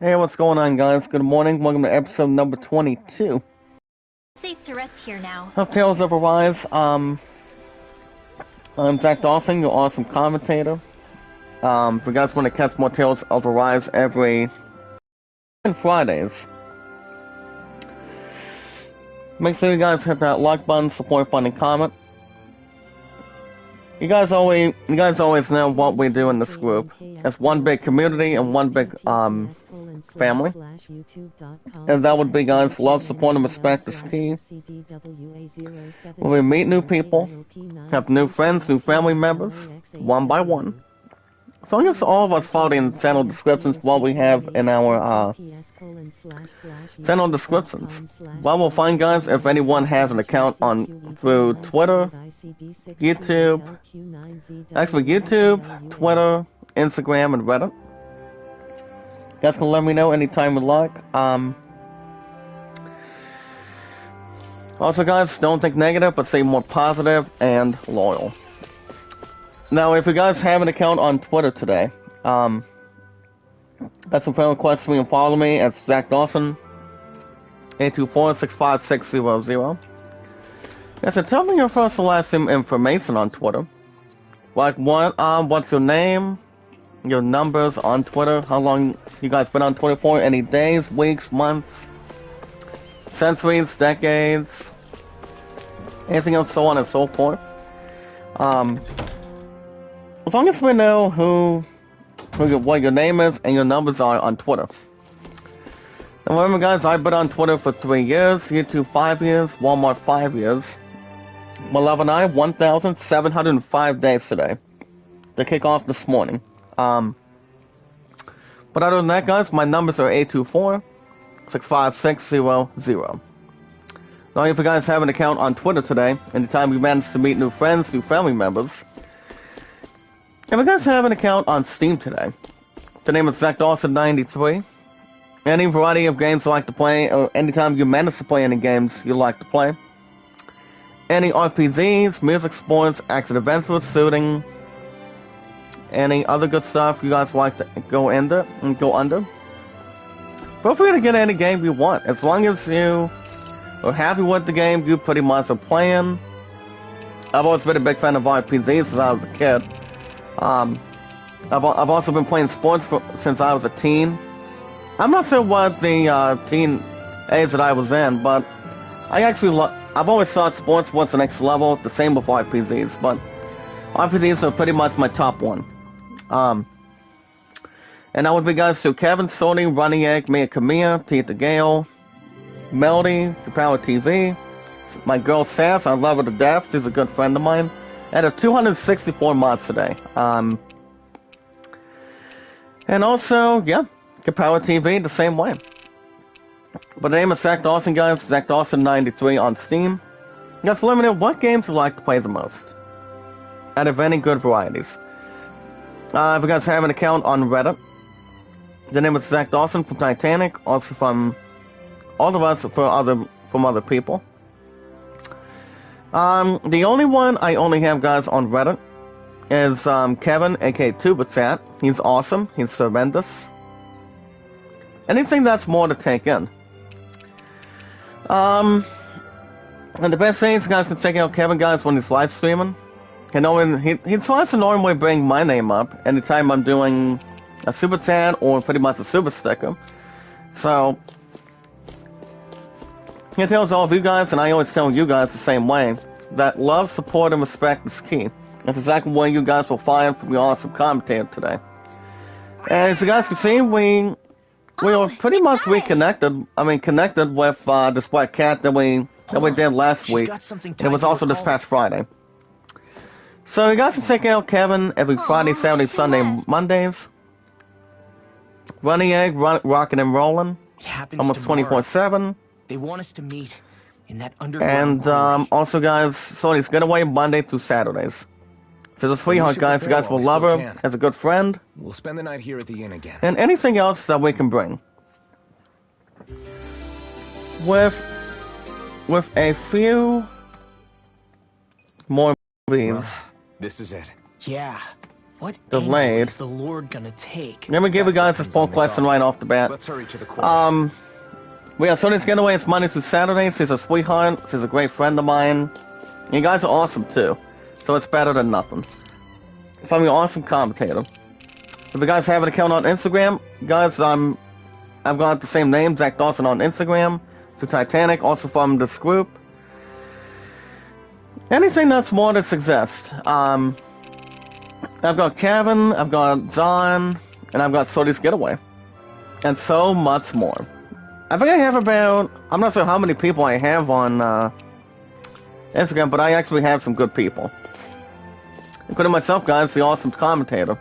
Hey, what's going on, guys? Good morning. Welcome to episode number 22 Safe to rest here now. of Tales of Arise. I'm Zach Dawson, your awesome commentator. If you guys want to catch more Tales of Arise every Fridays, make sure you guys hit that like button, support button, and comment. You guys always know what we do in this group. It's one big community and one big family. And that would be, guys, love, support, and respect is key. When we meet new people, have new friends, new family members, one by one. So I guess all of us follow the channel descriptions what we have in our channel descriptions. Well, we'll find, guys, if anyone has an account through Twitter, YouTube, Twitter, Instagram, and Reddit. You guys can let me know anytime you like. Also, guys, don't think negative, but stay more positive and loyal. Now, if you guys have an account on Twitter today, that's a friend request me and follow me at Zach Dawson 824-65600. Yes, so tell me your first and last name information on Twitter. Like what's your name, your numbers on Twitter, how long you guys been on Twitter for, any days, weeks, months, centuries, decades, anything else, so on and so forth. As long as we know what your name is and your numbers are on Twitter. And remember, guys, I've been on Twitter for 3 years, YouTube 5 years, Walmart 5 years. My love and I, 1,705 days today to kick off this morning. But other than that, guys, my numbers are 824-65600. Now, if you guys have an account on Twitter today, anytime you manage to meet new friends, new family members, if you guys have an account on Steam today, the name is Zach Dawson 93. Any variety of games you like to play, or anytime you manage to play any games you like to play. Any RPGs, music, sports, action adventures, shooting, any other good stuff you guys like to go under. Feel free to get any game you want, as long as you are happy with the game you pretty much are playing. I've always been a big fan of RPGs since I was a kid. I've also been playing sports since I was a teen. I'm not sure what the teen age that I was in, but I've always thought sports was the next level, the same with RPGs, but RPGs are pretty much my top one. And that would be, guys, to Kevin, Sony, Running Egg, Mia Camilla, Tita Gale, Melody, The Power TV, my girl Sass, I love her to death, she's a good friend of mine. I have 264 mods today. And also, yeah, Power TV the same way. But the name is Zach Dawson, guys. Zach Dawson 93 on Steam. Guys, let me know what games you like to play the most, out of any good varieties. If you guys have an account on Reddit, the name is Zach Dawson from Titanic, also from all of us from other people. The only one I only have, guys, on Reddit is Kevin, aka Tubachat. He's awesome. He's tremendous. Anything that's more to take in. And the best thing is, you guys can check out Kevin, guys, when he's live streaming. He tries to normally bring my name up anytime I'm doing a super chat or pretty much a super sticker. So he tells all of you guys, and I always tell you guys the same way, that love, support, and respect is key. That's exactly what you guys will find from the awesome commentator today. And as you guys can see, we are pretty much reconnected. Connected with this black cat that we did last week. It was also this past Friday. So you guys can check out Kevin every Friday, Saturday, Sunday, Mondays. Running Egg, rocking and rolling, almost 24/7. They want us to meet in that underground. And also, guys, Sony's Getaway Monday through Saturdays. She's a sweetheart, guys. You guys will love her as a good friend. We'll spend the night here at the inn again. And anything else that we can bring. With a few more movies. This is it. Yeah. What delayed. is the Lord gonna take? Let me give you guys this poll question right off the bat. Let's hurry to the core. We have Sony's Getaway. It's Monday through Saturday. She's a sweetheart. She's a great friend of mine. You guys are awesome too, so it's better than nothing. If I'm an awesome commentator. If you guys have an account on Instagram, guys, I've got the same name, Zach Dawson on Instagram. To Titanic, also from this group. Anything that's more than suggest. I've got Kevin, I've got John, and I've got Sony's Getaway. And so much more. I think I have about, I'm not sure how many people I have on Instagram, but I actually have some good people. Including myself, guys, the awesome commentator.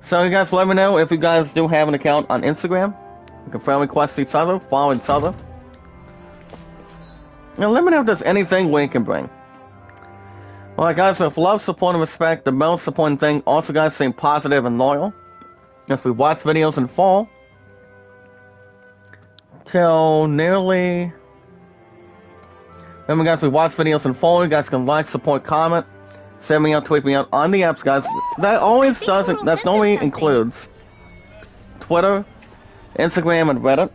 So you guys let me know if you guys do have an account on Instagram. You can friend request each other, follow each other. Now let me know if there's anything we can bring. Well, guys, with love, support, and respect, the most important thing, also guys, staying positive and loyal. If we watch videos in full, till nearly... Remember guys, we watch videos in full, you guys can like, support, comment, send me out, tweet me out on the apps, guys. That always doesn't, that only includes Twitter, Instagram, and Reddit,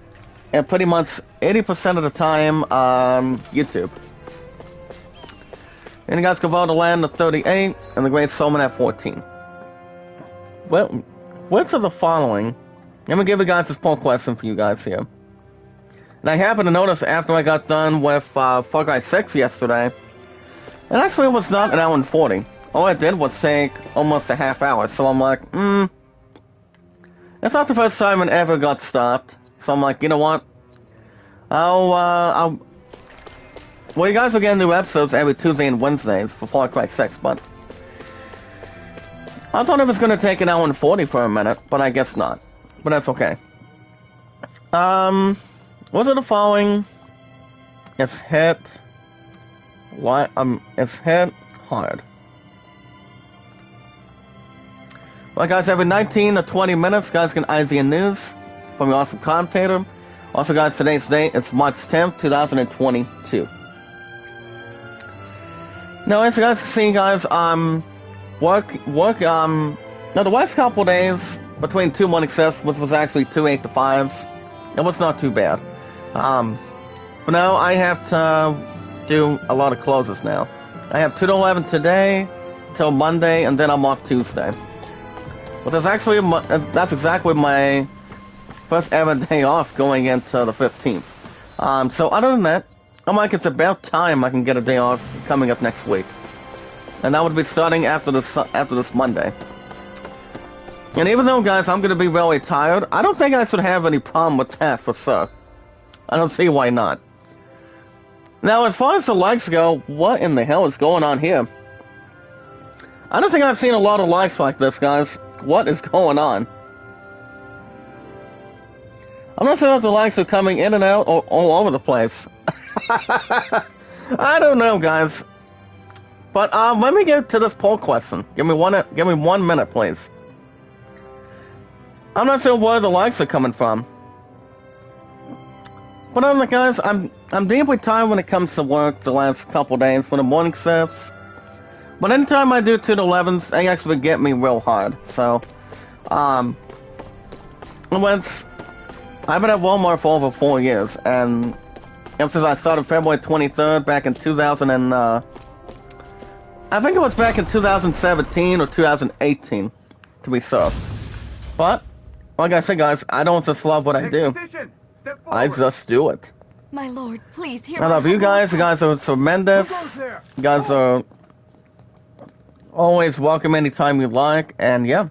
and pretty much 80% of the time, YouTube. And you guys can vote to land at 38, and the Great Soulman at 14. Well, which of the following, let me give you guys this poll question for you guys here. And I happened to notice after I got done with Far Cry 6 yesterday, and actually it was not an hour and 40. All I did was take almost a half hour, so I'm like, it's not the first time it ever got stopped. So I'm like, you know what? Well, you guys will get new episodes every Tuesday and Wednesdays for Far Cry 6, but I thought it was going to take an hour and 40 for a minute, but I guess not. But that's okay. Was it the following? It's hit... it's hit hard. Well, guys, every 19 to 20 minutes, guys can IGN News from your awesome commentator. Also, guys, today's date, it's March 10th, 2022. Now, as you guys can see, guys, now the last couple days, between 2 morning shifts, which was actually 2 8 to 5s, it was not too bad. But now I have to do a lot of closes now. I have 2 to 11 today, till Monday, and then I'm off Tuesday. But that's exactly my first ever day off going into the 15th. So other than that, I'm like, it's about time I can get a day off coming up next week. And that would be starting after this Monday. And even though, guys, I'm going to be really tired, I don't think I should have any problem with that for sure. I don't see why not. Now, as far as the likes go, what in the hell is going on here? I don't think I've seen a lot of likes like this, guys. What is going on? I'm not sure if the likes are coming in and out or all over the place. I don't know, guys. But let me get to this poll question. Give me 1 minute, please. I'm not sure where the likes are coming from. But other than that, guys, I'm deeply tired when it comes to work the last couple days for the morning shifts. But anytime I do 2 to 11s, they actually get me real hard. So, I've been at Walmart for over 4 years, and ever since I started February 23rd back in 2000 and, I think it was back in 2017 or 2018, to be sure. But, like I said, guys, I don't just love what I do. I just do it. My lord, please hear I love you guys. You guys are tremendous. You guys are always welcome anytime you like, and yeah.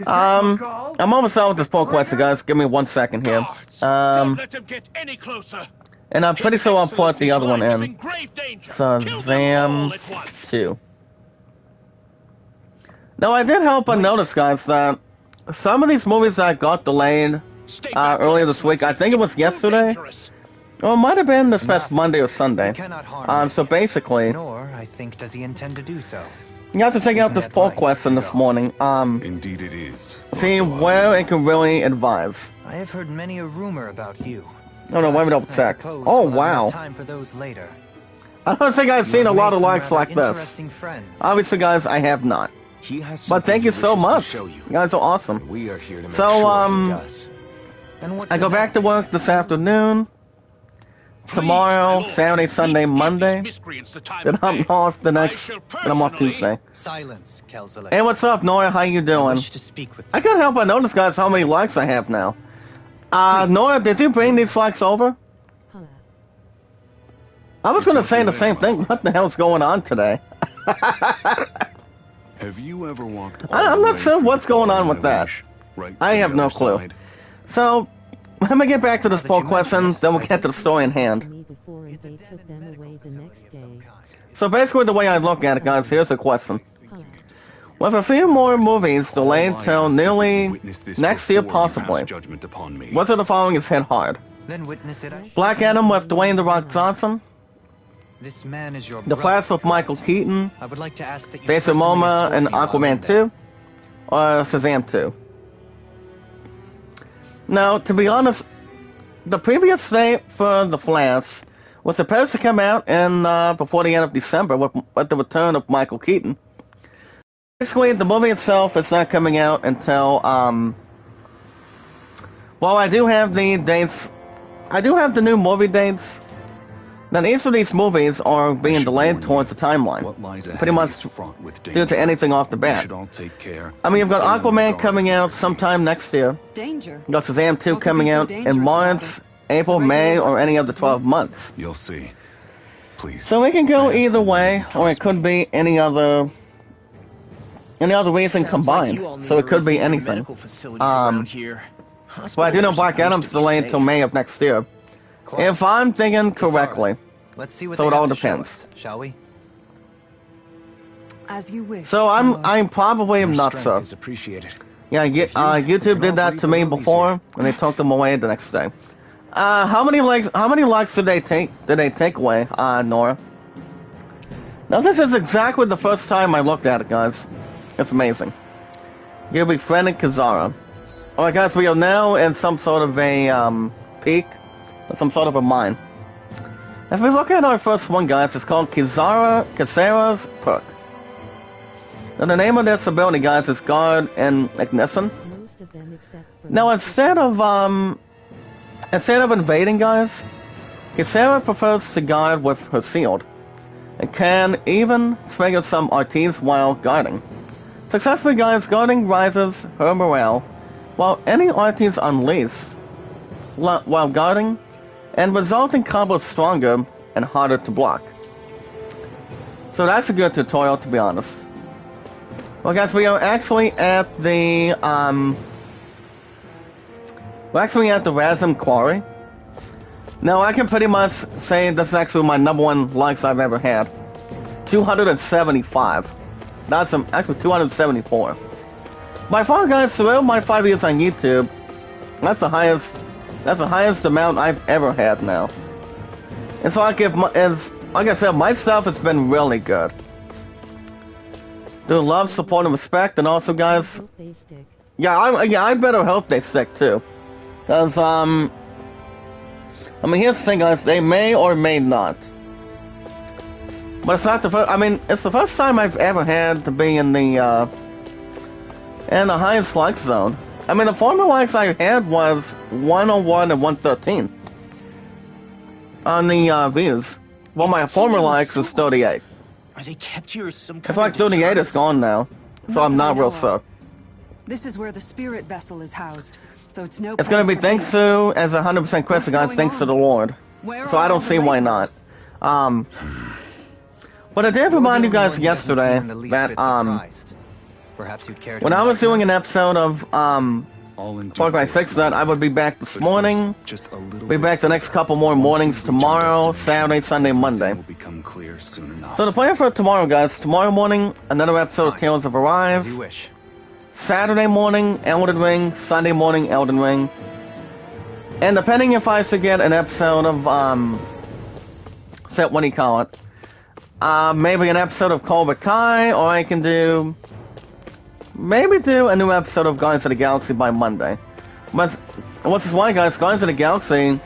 I'm almost done with this poll question, guys. Give me 1 second here. Don't let them get any closer. And I'm pretty sure I'll put the other one in. Shazam 2. Now, I did help notice, guys, that some of these movies that got delayed earlier this week, I think it was yesterday, or it might have been this past Monday or Sunday. So basically, Nor, I think, does he intend to do so. you guys are checking out this poll question this morning. Indeed it is. See where it can really advise. I have heard many a rumor about you. Oh no, let me double check. Oh wow. Time for those later. I don't think I've seen a lot of likes like this. Interesting friends. Obviously, guys, I have not. He has But thank you so much. You guys are awesome. We are here to make So, sure he does. And what I could go that back to be? work this afternoon. Tomorrow, Saturday, Sunday, Monday. Then I'm off the next. Then I'm off Tuesday. Silence, Kelzalek. Hey, what's up, Nora? How you I doing? wish to speak with I you. can't help but notice, guys, how many likes I have now. Nora, did you bring these likes over? I was gonna say the same thing. What the hell's going on today? Have you ever walked I'm not sure what's going on with that. I have no clue. So, let me get back to this poll question, then we'll get to the story in hand. So basically the way I look at it, guys, here's the question. With a few more movies delayed till nearly next year possibly, which of the following is hit hard? Then witness it. Black Adam with Dwayne "The Rock" Johnson, This man is your The Flash with Michael Keaton, I would like to ask that you Jason personally Momoa escort and me while I'm Aquaman there. 2, or Shazam 2. Now, to be honest, the previous date for The Flash was supposed to come out in before the end of December with the return of Michael Keaton. Basically, the movie itself is not coming out until, well, I do have the dates, I do have the new movie dates. Then each of these movies are being delayed towards the timeline, pretty much due to anything off the bat. I mean, you've got Aquaman coming out sometime next year. Danger. You've got Shazam 2 What could coming be so out in dangerous March, about it? April, It's a May, regular or any of the process, 12 months. You'll see. Please. So it can go either way, or it could be any other reason combined. So it could be anything. But I do know Black Adam's delayed until May of next year, if I'm thinking correctly. Let's see what So they it all have to show depends. us, shall we? As you wish. So I'm probably not Strength so. is appreciated. Yeah, YouTube did that to me before, and they took them away the next day. How many likes did they take away, Nora? Now this is exactly the first time I looked at it, guys. It's amazing. You befriended Kizara. Alright guys, we are now in some sort of a peak, or some sort of a mine. As we look at our first one, guys, it's called Kisara's Perk. Now the name of this ability, guys, is Guard and Ignition. Now instead of invading, guys, Kisara prefers to guard with her shield, and can even trigger some RTs while guarding. Successfully, guys, guarding rises her morale, while any RTs unleashed while guarding, and resulting combos stronger and harder to block. So that's a good tutorial, to be honest. Well, guys, we are actually at the Razum Quarry. Now, I can pretty much say this is actually my #1 likes I've ever had. 275. That's actually 274. By far, guys, throughout my 5 years on YouTube, that's the highest amount I've ever had now. And so like I said, my stuff has been really good. Do love, support, and respect, and also, guys, I better hope they stick too, cause I mean, here's the thing, guys, they may or may not, but it's not the first. I mean, it's the first time I've ever had to be in the highest like zone. I mean, the former likes I had was 101 and 113 on the views. Well, my former likes is 38. Are they kept here as some kind It's like 38 is gone now, so I'm not real sure. This is where the spirit vessel is housed, so it's no. It's gonna be place for thanks demons. to, as 100% Christian, guys, What's thanks to going the on? Lord. Where So are I all don't the see why not. laborers? But I did remind you guys yesterday that Perhaps you'd care to when I was doing an enlighten us? episode of Far Cry 6, that I would be back this morning. Be back the next couple more mornings tomorrow, Saturday, Sunday, Monday. So the plan for tomorrow, guys, tomorrow morning, another episode of Tales of As Arise. you wish. Saturday morning, Elden Ring. Sunday morning, Elden Ring. And depending if I should get an episode of, what do you call it? Maybe an episode of Cobra Kai, or I can do a new episode of Guardians of the Galaxy by Monday. But, which is why, guys, Guardians of the Galaxy,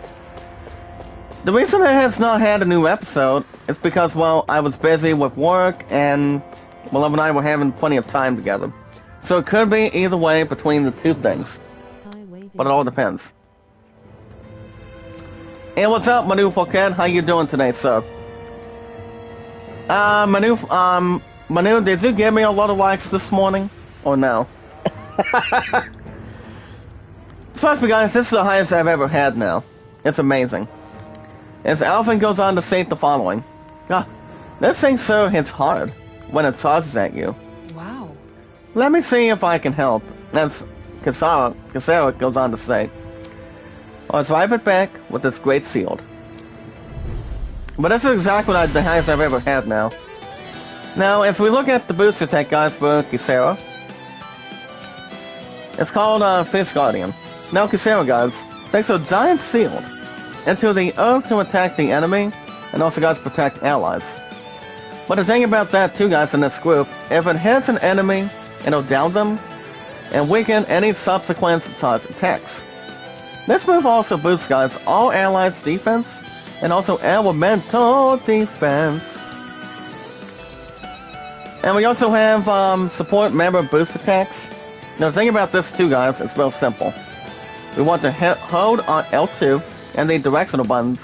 The reason it has not had a new episode is because, well, I was busy with work and Love and I were having plenty of time together. So it could be either way between the two things. But it all depends. Hey, what's up, Manu Fouquet? How you doing today, sir? Manu, did you give me a lot of likes this morning? Or no? Trust me, guys, this is the highest I've ever had now. It's amazing. As Alvin goes on to state the following. God, this thing so hits hard when it tosses at you. Wow. Let me see if I can help. As Casara goes on to say. I'll drive it back with this great shield. But this is exactly the highest I've ever had now. Now, as we look at the boost attack, guys, for Kisara, it's called Fierce Guardian. Now, Kisara, guys, takes a giant shield into the earth to attack the enemy, and also, guys, protect allies. But the thing about that, too, guys, in this group, if it hits an enemy, it'll down them, and weaken any subsequent attacks. This move also boosts, guys, all allies' defense, and also elemental defense. And we also have support member boost attacks. Now the thing about this too, guys, it's real simple. We want to hold on L2 and the directional buttons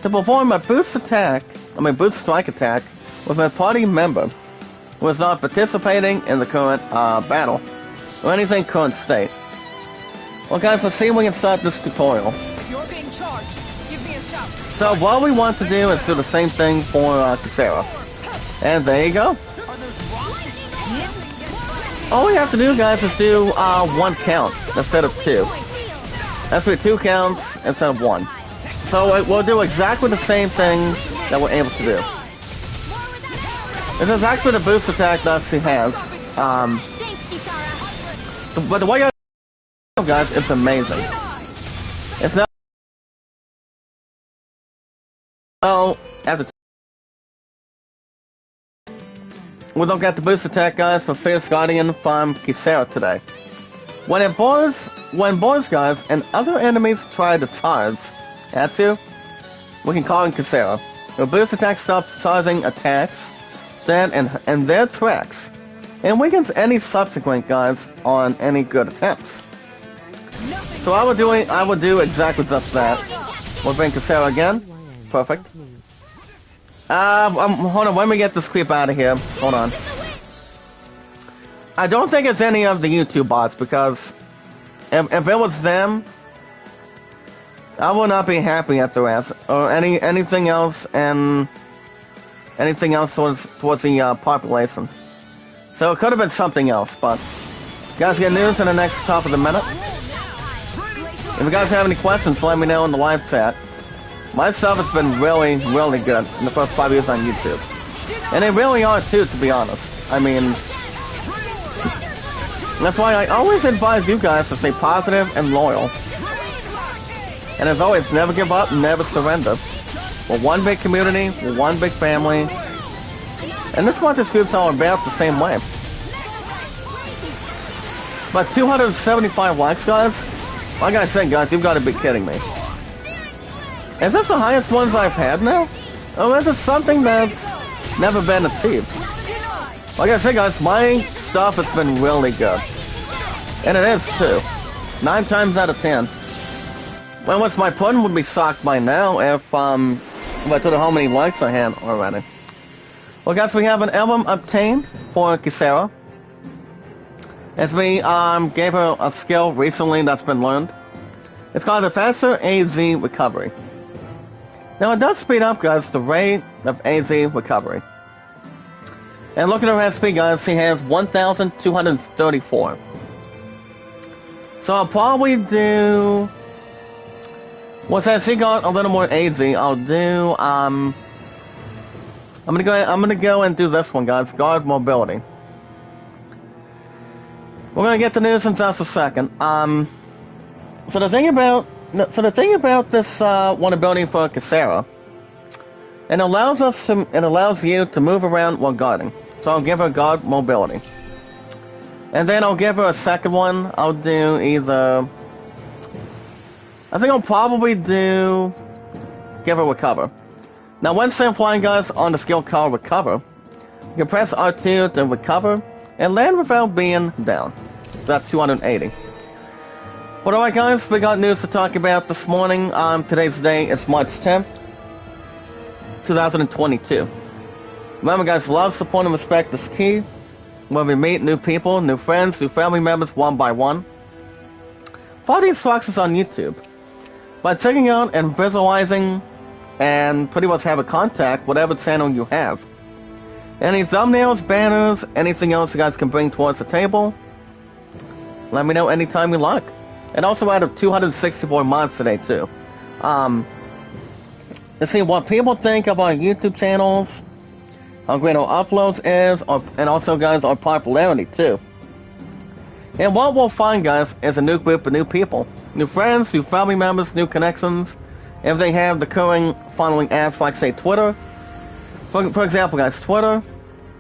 to perform a boost strike attack with a party member who is not participating in the current battle or anything current state. Well, guys, let's see if we can start this tutorial. You're being charged. Give me a shout. So what we want to do is do the same thing for Kisara. And there you go. All we have to do, guys, is do one count instead of two. That's with 2 counts instead of 1. So we'll do exactly the same thing that we're able to do. This is actually the boost attack that she has. But the way I do, guys, it's amazing. It's not. Oh, after. We don't get the boost attack, guys, for Fierce Guardian from Kisara today. When boys, guys, and other enemies try to charge at you, we can call in Kisara. The boost attack stops charging attacks, then and their tracks, and weakens any subsequent guys on any good attempts. So I would do exactly just that. We'll bring Kisara again. Perfect. Hold on, let me get this creep out of here. Hold on. I don't think it's any of the YouTube bots, because if it was them, I would not be happy at their ass, or anything else, and anything else towards the population. So it could have been something else, but you guys get news in the next top of the minute. If you guys have any questions, let me know in the live chat. My stuff has been really, really good in the first 5 years on YouTube. And they really are too, to be honest. I mean, that's why I always advise you guys to stay positive and loyal. And as always, never give up, never surrender. We're one big community, we're one big family. And this Monsters group's all about the same way. But 275 likes, guys? Like I said, guys, you've got to be kidding me. Is this the highest ones I've had now? Or is it something that's never been achieved? Like I said, guys, my stuff has been really good. And it is, too. 9 times out of 10. Well, what's my pudding would be socked by now if I told how many likes I had already. Well, guys, we have an emblem obtained for Kisara. As we gave her a skill recently that's been learned. It's called the Faster AZ Recovery. Now, it does speed up, guys, the rate of AZ recovery. And look at her SP, guys, she has 1,234. So I'll probably do... Well, since she got a little more AZ, I'll do, I'm gonna go and do this one, guys, Guard Mobility. We're gonna get the news in just a second. So the thing about this one ability for Kisara, it allows you to move around while guarding. So I'll give her guard mobility, and then I'll give her a second one. I'll do either. I think I'll probably do give a recover. Now when still flying, guys, on the skill called recover, you can press R2 to recover and land without being down. So that's 280. But alright guys, we got news to talk about this morning. Today's day is March 10th, 2022. Remember guys, love, support, and respect is key. When we meet new people, new friends, new family members one by one. Follow the instructions on YouTube. By checking out and visualizing and pretty much have a contact whatever channel you have. Any thumbnails, banners, anything else you guys can bring towards the table, let me know anytime you like. And also out of 264 mods today too. Let's see what people think of our YouTube channels, how great our uploads is, and also guys our popularity too. And what we'll find guys is a new group of new people, new friends, new family members, new connections, if they have the current following apps like say Twitter. For example guys, Twitter,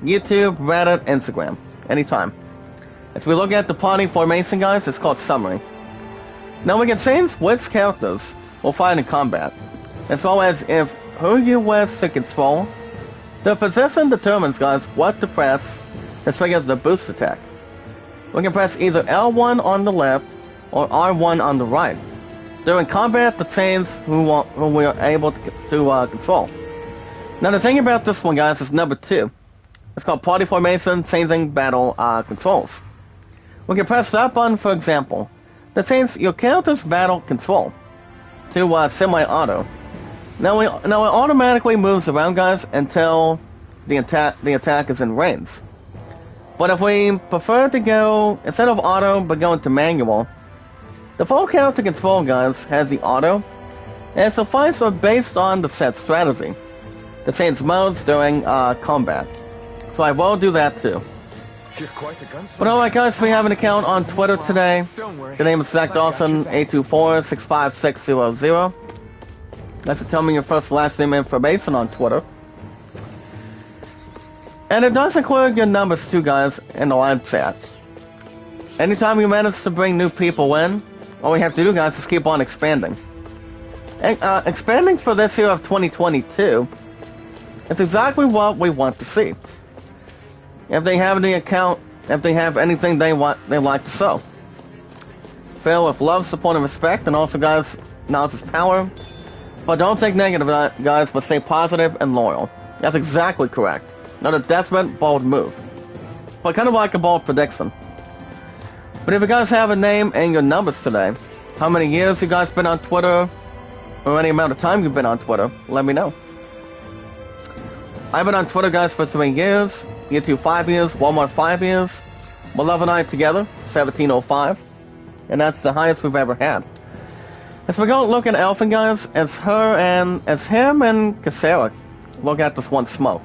YouTube, Reddit, Instagram, anytime. As we look at the party formation guys, it's called Summary. Now we can change which characters we'll find in combat, as well as if who you wish to control. The position determines guys what to press to trigger the boost attack. We can press either L1 on the left or R1 on the right during combat to change who we are able to control. Now the thing about this one guys is number 2. It's called Party Formation, Changing Battle Controls. We can press that button for example to change your character's battle control to semi-auto. Now it automatically moves around guys until the attack is in range. But if we prefer to go, instead of auto, but go into manual, the full character control, guys, has the auto, and suffices based on the set strategy to change modes during combat. So I will do that too. You're quite the gunslinger. But alright guys, we have an account on Twitter today. The name is Zach Dawson, 824-65600. That's to tell me your first last name information on Twitter. And it does include your numbers too, guys, in the live chat. Anytime you manage to bring new people in, all we have to do, guys, is keep on expanding. And expanding for this year of 2022 is exactly what we want to see. If they have the account, if they have anything they like to sell. Fill with love, support, and respect, and also, guys, knowledge is power. But don't think negative, guys, but stay positive and loyal. That's exactly correct. Not a desperate, bold move, but kind of like a bold prediction. But if you guys have a name and your numbers today, how many years you guys been on Twitter, or any amount of time you've been on Twitter, let me know. I've been on Twitter, guys, for 3 years, YouTube 5 years, Walmart 5 years, my love and I together, 1705, and that's the highest we've ever had. As we go look at Elfin, guys, it's him and Cassera look at this one smoke.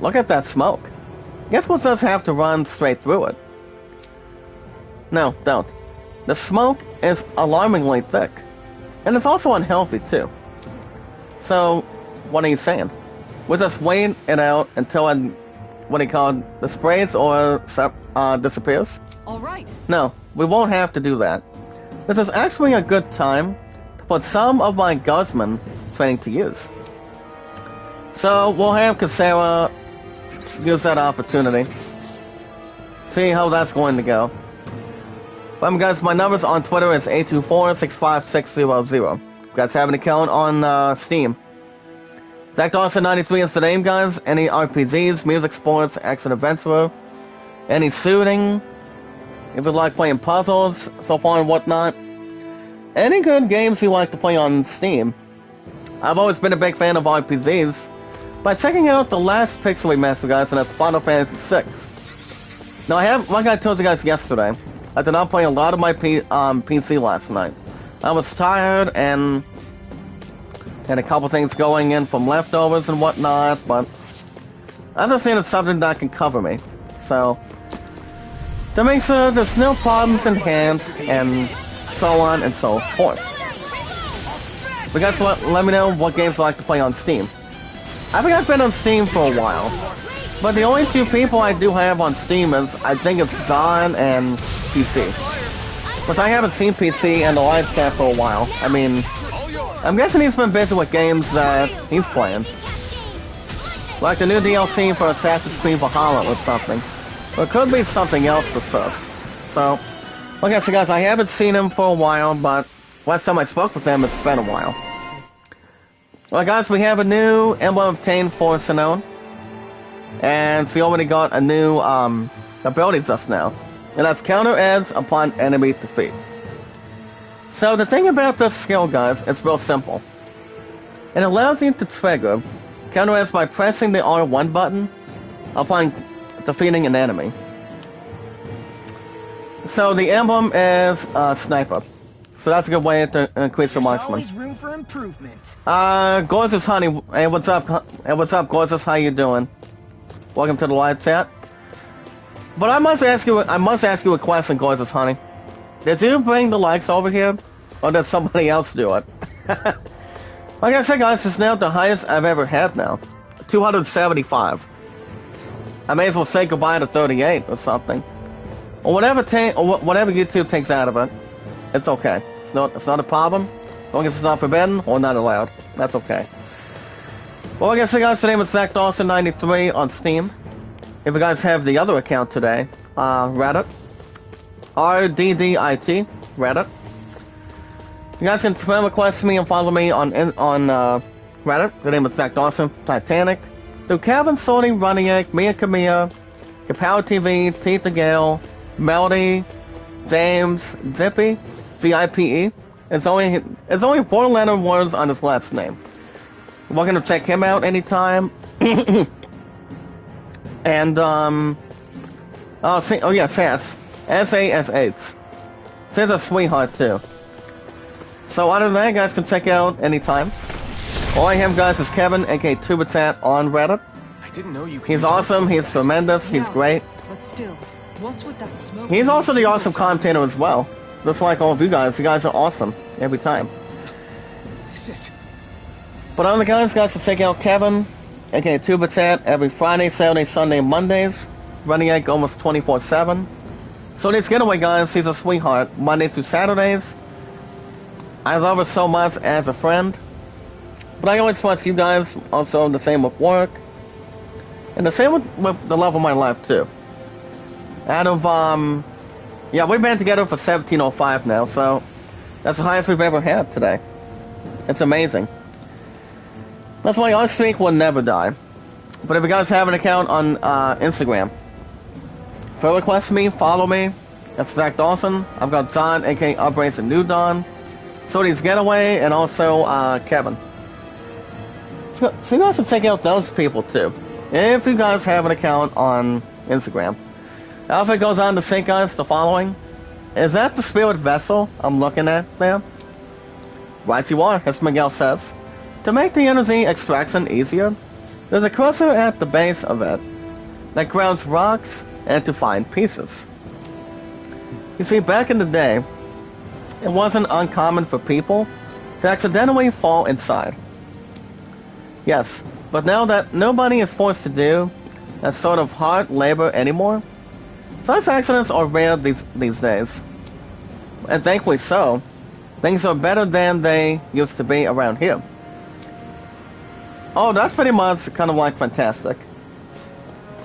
Look at that smoke. Guess what does have to run straight through it? No, don't. The smoke is alarmingly thick. And it's also unhealthy too. So, what are you saying? We'll just wait it out until the sprays or disappears? Alright. No, we won't have to do that. This is actually a good time to put some of my guardsmen training to use. So, we'll have Cassera use that opportunity. See how that's going to go. But guys, my numbers on Twitter is 824-65600. You guys have an account on Steam. Zach Dawson 93 is the name, guys. Any RPGs, music, sports, action adventure, any shooting, if you like playing puzzles, so far and whatnot. Any good games you like to play on Steam. I've always been a big fan of RPGs. By checking out the last Pixel Remaster, guys, and that's Final Fantasy VI. Now, like I told you guys yesterday, I did not play a lot of my PC last night. I was tired and had a couple things going in from leftovers and whatnot, but I just think it's something that can cover me. So, to make sure there's no problems in hand, and so on and so forth. But guys, let me know what games you like to play on Steam. I think I've been on Steam for a while, but the only 2 people I do have on Steam is, I think it's Don and PC. But I haven't seen PC and the live chat for a while. I mean, I'm guessing he's been busy with games that he's playing. Like the new DLC for Assassin's Creed Valhalla or something. Or it could be something else for Sub. So, like I said guys, I haven't seen him for a while, but last time I spoke with him, it's been a while. Well guys, we have a new Emblem obtained for Sinone. And she already got a new ability just now. And that's counter edge upon enemy defeat. So the thing about this skill guys, it's real simple. It allows you to trigger counter edge by pressing the R1 button upon defeating an enemy. So the emblem is sniper. So that's a good way to increase your marksman. Always room for improvement. Gorgeous honey, hey what's up? Hey what's up, gorgeous? How you doing? Welcome to the live chat. But I must ask you a question, gorgeous honey. Did you bring the likes over here, or did somebody else do it? Like I said, guys, it's now the highest I've ever had now, 275. I may as well say goodbye to 38 or something, or whatever YouTube takes out of it. It's okay. It's not a problem. As long as it's not forbidden or not allowed, that's okay. Well, like I said, guys, today was Zach Dawson 93 on Steam. If you guys have the other account today, Reddit, RDDIT, Reddit. You guys can friend request me and follow me on Reddit. The name is Zach Dawson, Titanic. Through Kevin, Sorting, Running Egg, Mia Camilla, Kapow TV, Teeth the Gale, Melody, James, Zippy, ZIPE. It's only 4-letter words on his last name. We're gonna check him out anytime. And oh yeah, Sass, SASH. Says a sweetheart too. So other than that, you guys can check out anytime. All I have, guys, is Kevin, aka Tubitat, on Reddit. I didn't know you. He's awesome. He's tremendous. He's great. But still, what's with that smoke? He's also the awesome commentator as well. Just like all of you guys. You guys are awesome every time. But other guys can check out Kevin, aka Tubitat, every Friday, Saturday, Sunday, Mondays. Running egg almost 24/7. So these getaway guys, he's a sweetheart. Monday through Saturdays. I love her so much as a friend. But I always want you guys also the same with work. And the same with the love of my life too. Out of yeah, we've been together for 1705 now, so that's the highest we've ever had today. It's amazing. That's why our streak will never die. But if you guys have an account on Instagram, friend request me, follow me. That's Zach Dawson. I've got Don, aka Uprace and New Don, Sodi's Getaway, and also Kevin. So you guys can check out those people too, if you guys have an account on Instagram. Alpha goes on to say, guys, the following. Is that the spirit vessel I'm looking at there? Right you are, as Miguel says. To make the energy extraction easier, there's a crusher at the base of it that grounds rocks into fine pieces. You see, back in the day, it wasn't uncommon for people to accidentally fall inside. Yes, but now that nobody is forced to do that sort of hard labor anymore, such accidents are rare these days. And thankfully so, things are better than they used to be around here. Oh, that's pretty much kind of like fantastic.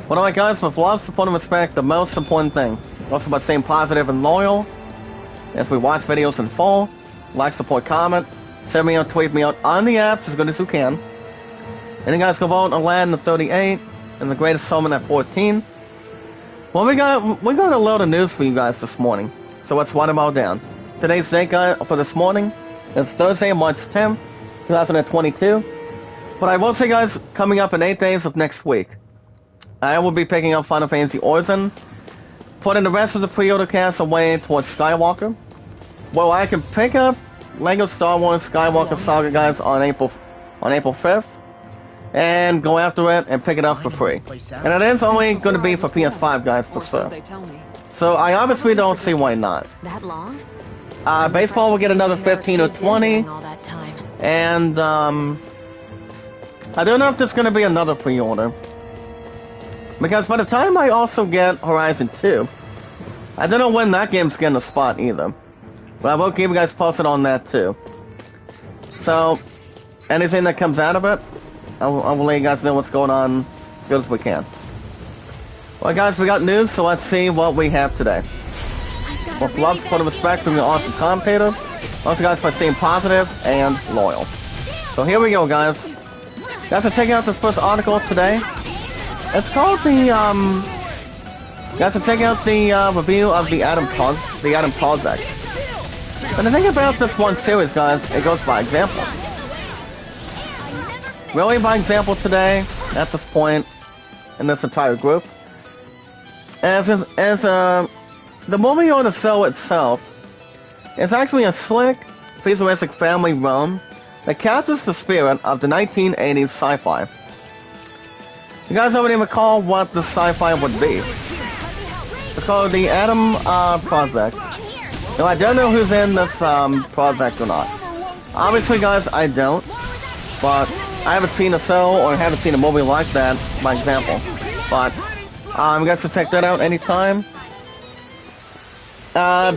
But alright guys, with love, support, and respect, the most important thing. Also about staying positive and loyal. As we watch videos in full, like, support, comment, send me out, tweet me out on the apps as good as you can. And you guys can vote on Aladdin at 38 and the Greatest Showman at 14. Well, we got a load of news for you guys this morning, so let's run them all down. Today's date for this morning is Thursday, March 10th, 2022. But I will say, guys, coming up in 8 days of next week, I will be picking up Final Fantasy Origin, putting the rest of the pre-order cast away towards Skywalker. Well, I can pick up LEGO Star Wars Skywalker Saga, guys, on April 5th, and go after it and pick it up for free. And it is only going to be for PS5, guys, for sure. So I obviously don't see why not. That long? Baseball will get another 15 or 20, and I don't know if there's going to be another pre-order. Because by the time I also get Horizon 2, I don't know when that game's getting a spot either. But I will keep you guys posted on that too. So, anything that comes out of it, I will let you guys know what's going on as good as we can. Well, guys, we got news, so let's see what we have today. With love, support, and respect from your awesome commentator. Also, guys, for staying positive and loyal. So here we go, guys. Guys, to check out this first article today. It's called the guys, to check out the review of the Adam Project. And the thing about this one series, guys, it goes by example. Really by example today, at this point, in this entire group. The movie or the show itself is actually a slick, futuristic family rom that captures the spirit of the 1980s sci-fi. You guys already recall what the sci-fi would be. It's called the Adam Project. Now, I don't know who's in this project or not. Obviously, guys, I don't. But I haven't seen a show or haven't seen a movie like that, by example. But you guys can check that out anytime.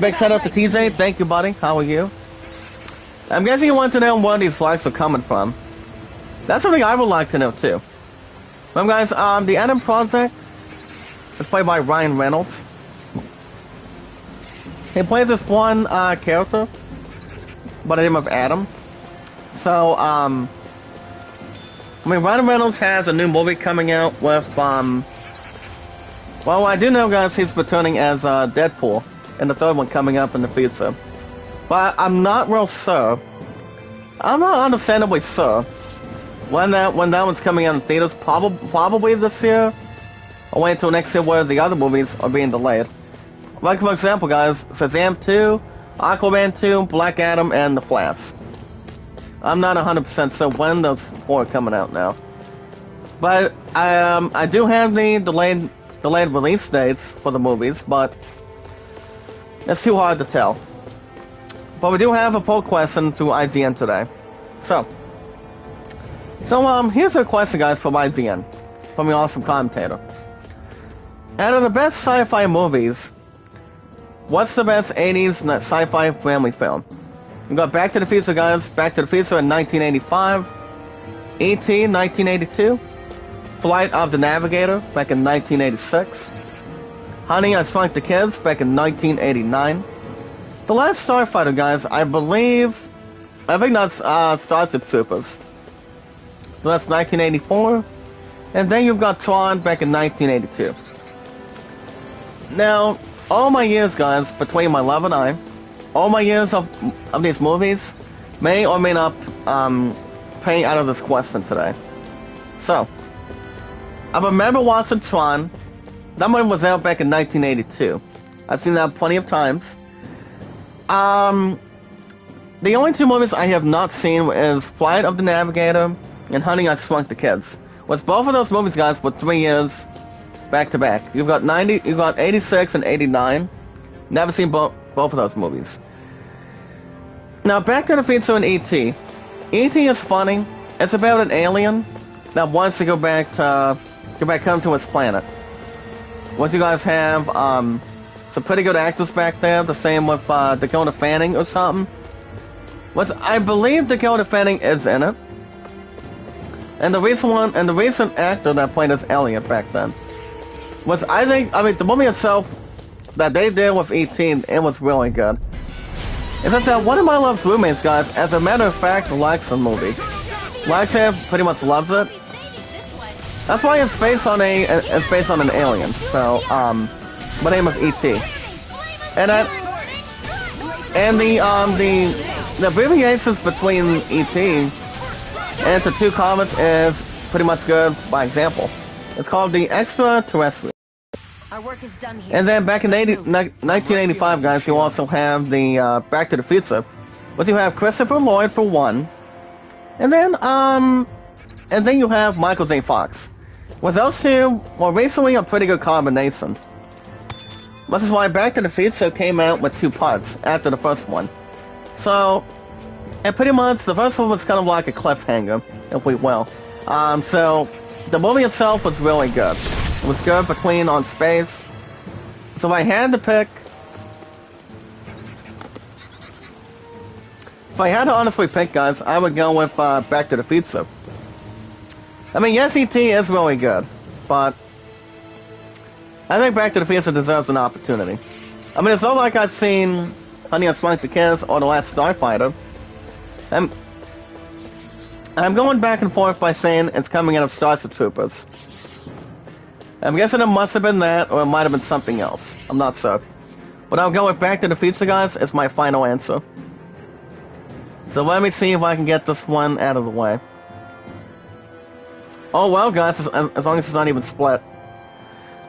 Big shout out to TJ. Thank you, buddy. How are you? I'm guessing you want to know where these likes are coming from. That's something I would like to know too. Well, guys, the Adam Project is played by Ryan Reynolds. He plays this one character by the name of Adam. So, I mean, Ryan Reynolds has a new movie coming out with, well, I do know, guys, he's returning as Deadpool in the third one coming up in the future. But I'm not real sure. I'm not understandably sure when that one's coming out in theaters. Probably this year. I'll wait until next year where the other movies are being delayed. Like, for example, guys, Shazam 2, Aquaman 2, Black Adam, and The Flash. I'm not 100% sure when those four are coming out now. But I do have the delayed release dates for the movies, but it's too hard to tell. But we do have a poll question through IGN today. So here's a question, guys, from IGN, from the awesome commentator. Out of the best sci-fi movies, what's the best 80s sci-fi family film? We got Back to the Future, guys. Back to the Future in 1985. E.T. 1982. Flight of the Navigator back in 1986. Honey, I Shrunk the Kids back in 1989. The Last Starfighter, guys, I think that's Starship Troopers. So that's 1984. And then you've got Tron back in 1982. Now, all my years, guys, between my love and I, all my years of these movies may or may not pay out of this question today. So, I remember watching Tron. That one was out back in 1982. I've seen that plenty of times. The only two movies I have not seen is Flight of the Navigator and Honey, I Shrunk the Kids. With both of those movies, guys, for 3 years back to back. You've got 86 and 89. Never seen both of those movies. Now, Back to the Future and E.T. E.T. is funny. It's about an alien that wants to go back home to its planet. Once you guys have some pretty good actors back there, the same with Dakota Fanning or something. I believe Dakota Fanning is in it. And the recent actor that played as Elliot back then was, I mean, the movie itself that they did with E.T., it was really good. It's just that one of my love's roommates, guys, as a matter of fact, likes the movie. Likes it, pretty much loves it. That's why it's based on an alien. So, my name is E.T. And the abbreviations between E.T. and the two comics is pretty much good by example. It's called the Extraterrestrial. Our work is done here. And then back in 1985, guys, you also have the Back to the Future, but you have Christopher Lloyd for one, and then you have Michael J. Fox. With those two, well, recently a pretty good combination. This is why Back to the Future came out with 2 parts after the first one. So, and pretty much the first one was kind of like a cliffhanger, if we will. So the movie itself was really good. It was good between on space. So if I had to pick If I had to honestly pick, guys, I would go with Back to the Future. I mean, yes, E.T. is really good, but I think Back to the Future deserves an opportunity. I mean, it's not like I've seen Honey, I Shrunk the Kids or The Last Starfighter. I'm going back and forth by saying it's coming out of Starship Troopers. I'm guessing it must have been that, or it might have been something else. I'm not sure. But I'll go with Back to the Future, guys. It's my final answer. So let me see if I can get this one out of the way. Oh well, guys, as long as it's not even split.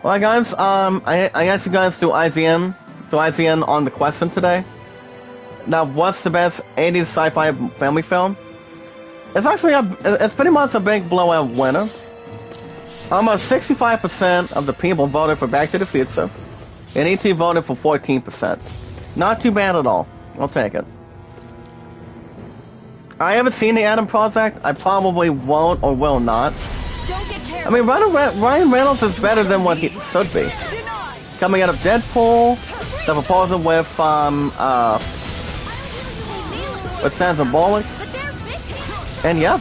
Well, guys, I asked you guys to IGN on the question today. Now, what's the best 80s sci-fi family film? It's actually it's pretty much a big blowout winner. Almost 65% of the people voted for Back to the Future, and E.T. voted for 14%. Not too bad at all. I'll take it. I haven't seen the Adam Project. I probably won't or will not. I mean, Ryan Reynolds is better than what he should be. Coming out of Deadpool, the proposal with Sandra Bullock, and yeah,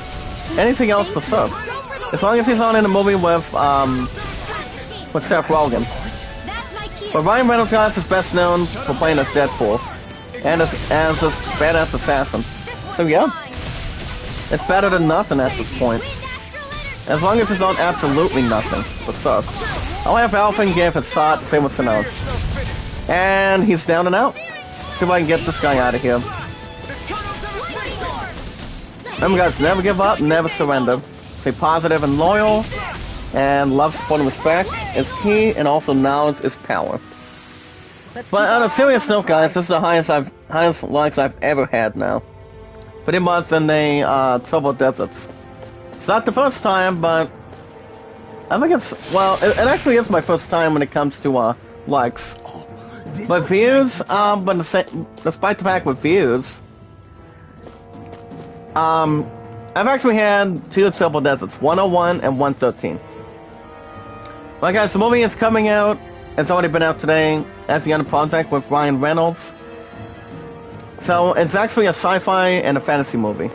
anything else for sure. As long as he's not in a movie with Seth Rogen. But Ryan Reynolds, guys, is best known for playing as Deadpool and as this badass assassin. So yeah, it's better than nothing at this point. As long as it's not absolutely nothing, for sure. I'll have Alvin give his shot, see what's known. And he's down and out. See if I can get this guy out of here. Remember, guys, never give up, never surrender. Stay positive and loyal, and love, support, and respect is key, and also knowledge is power. But on a serious note, guys, this is the highest likes I've ever had now. Pretty much in the Troubled Deserts. It's not the first time, but I think it's, well, it actually is my first time when it comes to likes. But views, despite the fact with views, I've actually had 2 Troubled Deserts, 101 and 113. Well, guys, the movie is coming out. It's already been out today as the Untitled Project with Ryan Reynolds. So it's actually a sci-fi and a fantasy movie.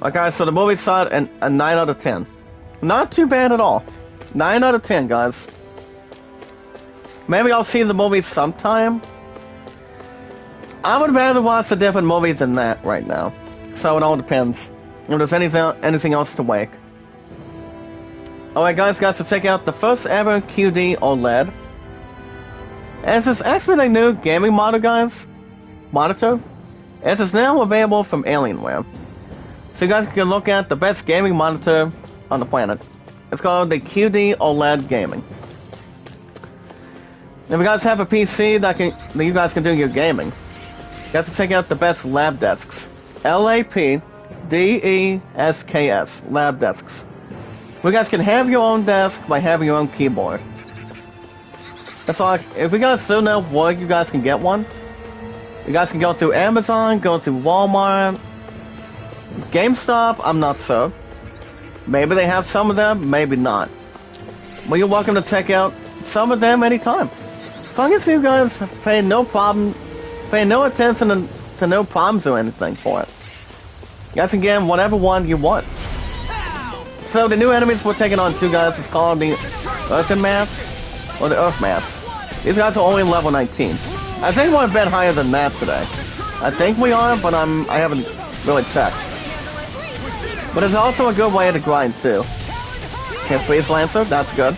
Okay, guys, so the movie saw it a 9 out of 10. Not too bad at all. 9 out of 10, guys. Maybe I'll see the movie sometime. I would rather watch a different movies than that right now. So it all depends. If there's anything else to wake. Alright, guys, to check out the first ever QD OLED. As it's actually the new gaming monitor, as it's now available from Alienware. So you guys can look at the best gaming monitor on the planet. It's called the QD OLED Gaming. If you guys have a PC that you guys can do your gaming, you have to check out the best lab desks. LAPDESKS, lab desks. You guys can have your own desk by having your own keyboard. That's all. If you guys still know where you guys can get one, you guys can go through Amazon, go through Walmart, GameStop, I'm not sure. Maybe they have some of them, maybe not. Well, you're welcome to check out some of them anytime. As long as you guys pay no attention to no problems or anything for it. You guys can get whatever one you want. So the new enemies we're taking on, 2 guys, is called the Earthen Mass, or the Earth Mass. These guys are only level 19. I think we're a bit higher than that today. I think we are, but I haven't really checked. But it's also a good way to grind too. Okay, Freeze Lancer, that's good.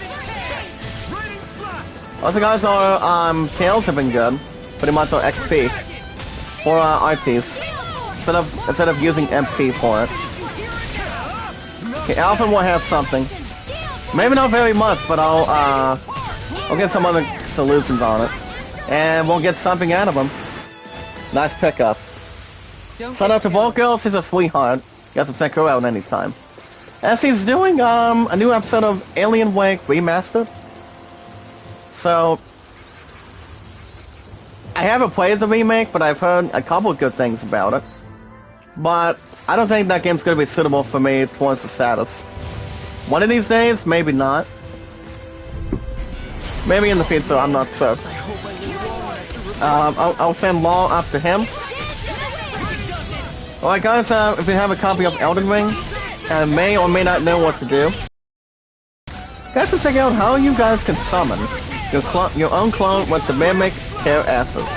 Also, guys, our tails have been good. Pretty much our XP for RTs instead of using MP for it. Okay, Alpha will have something. Maybe not very much, but I'll get some other solutions on it, and we'll get something out of him. Nice pickup. Shout out to Volko, she's a sweetheart. You guys can check her out anytime. As he's doing a new episode of Alien Wake Remastered. So I haven't played the remake, but I've heard a couple of good things about it. But I don't think that game's going to be suitable for me towards the status. One of these days, maybe not. Maybe in the future, I'm not sure. I'll send Law after him. Alright guys, if you have a copy of Elden Ring, and may or may not know what to do, guys can check out how you guys can summon your own clone with the Mimic Tear Asses.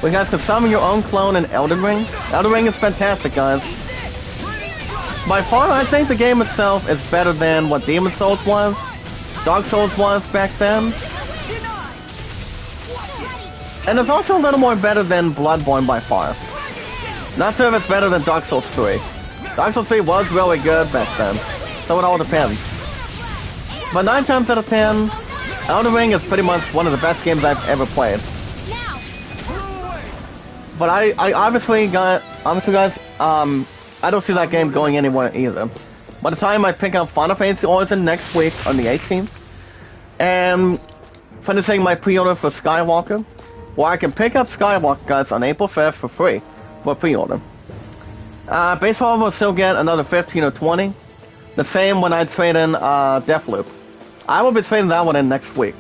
You guys can summon your own clone in Elden Ring. Elden Ring is fantastic, guys. By far, I think the game itself is better than what Demon Souls was, Dark Souls was back then. And it's also a little more better than Bloodborne by far. Not sure if it's better than Dark Souls 3. Dark Souls 3 was really good back then, so it all depends. But 9 times out of 10, Elden Ring is pretty much one of the best games I've ever played. But I obviously guys, I don't see that game going anywhere either. By the time I pick up Final Fantasy Origin next week on the 18th, and finishing my pre-order for Skywalker, where I can pick up Skywalker, guys, on April 5th for free for pre-order. Baseball will still get another 15 or 20. The same when I trade in Deathloop. I will be trading that one in next week.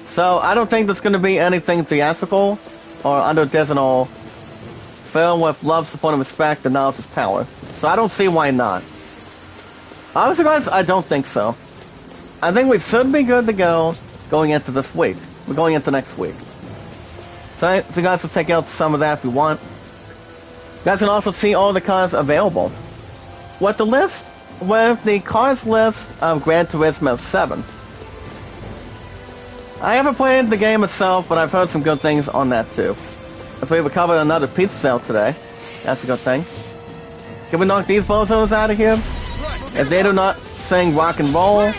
So I don't think there's going to be anything theatrical or under-digital filled with love, support, and respect and knowledge is power. So I don't see why not. Honestly, guys, I don't think so. I think we should be good to go going into this week. We're going into next week. So you guys can check out some of that if you want. You guys can also see all the cars available. With the cars list of Gran Turismo 7. I haven't played the game itself, but I've heard some good things on that too. As we recovered another pizza sale today. That's a good thing. Can we knock these bozos out of here? If they do not sing rock and roll,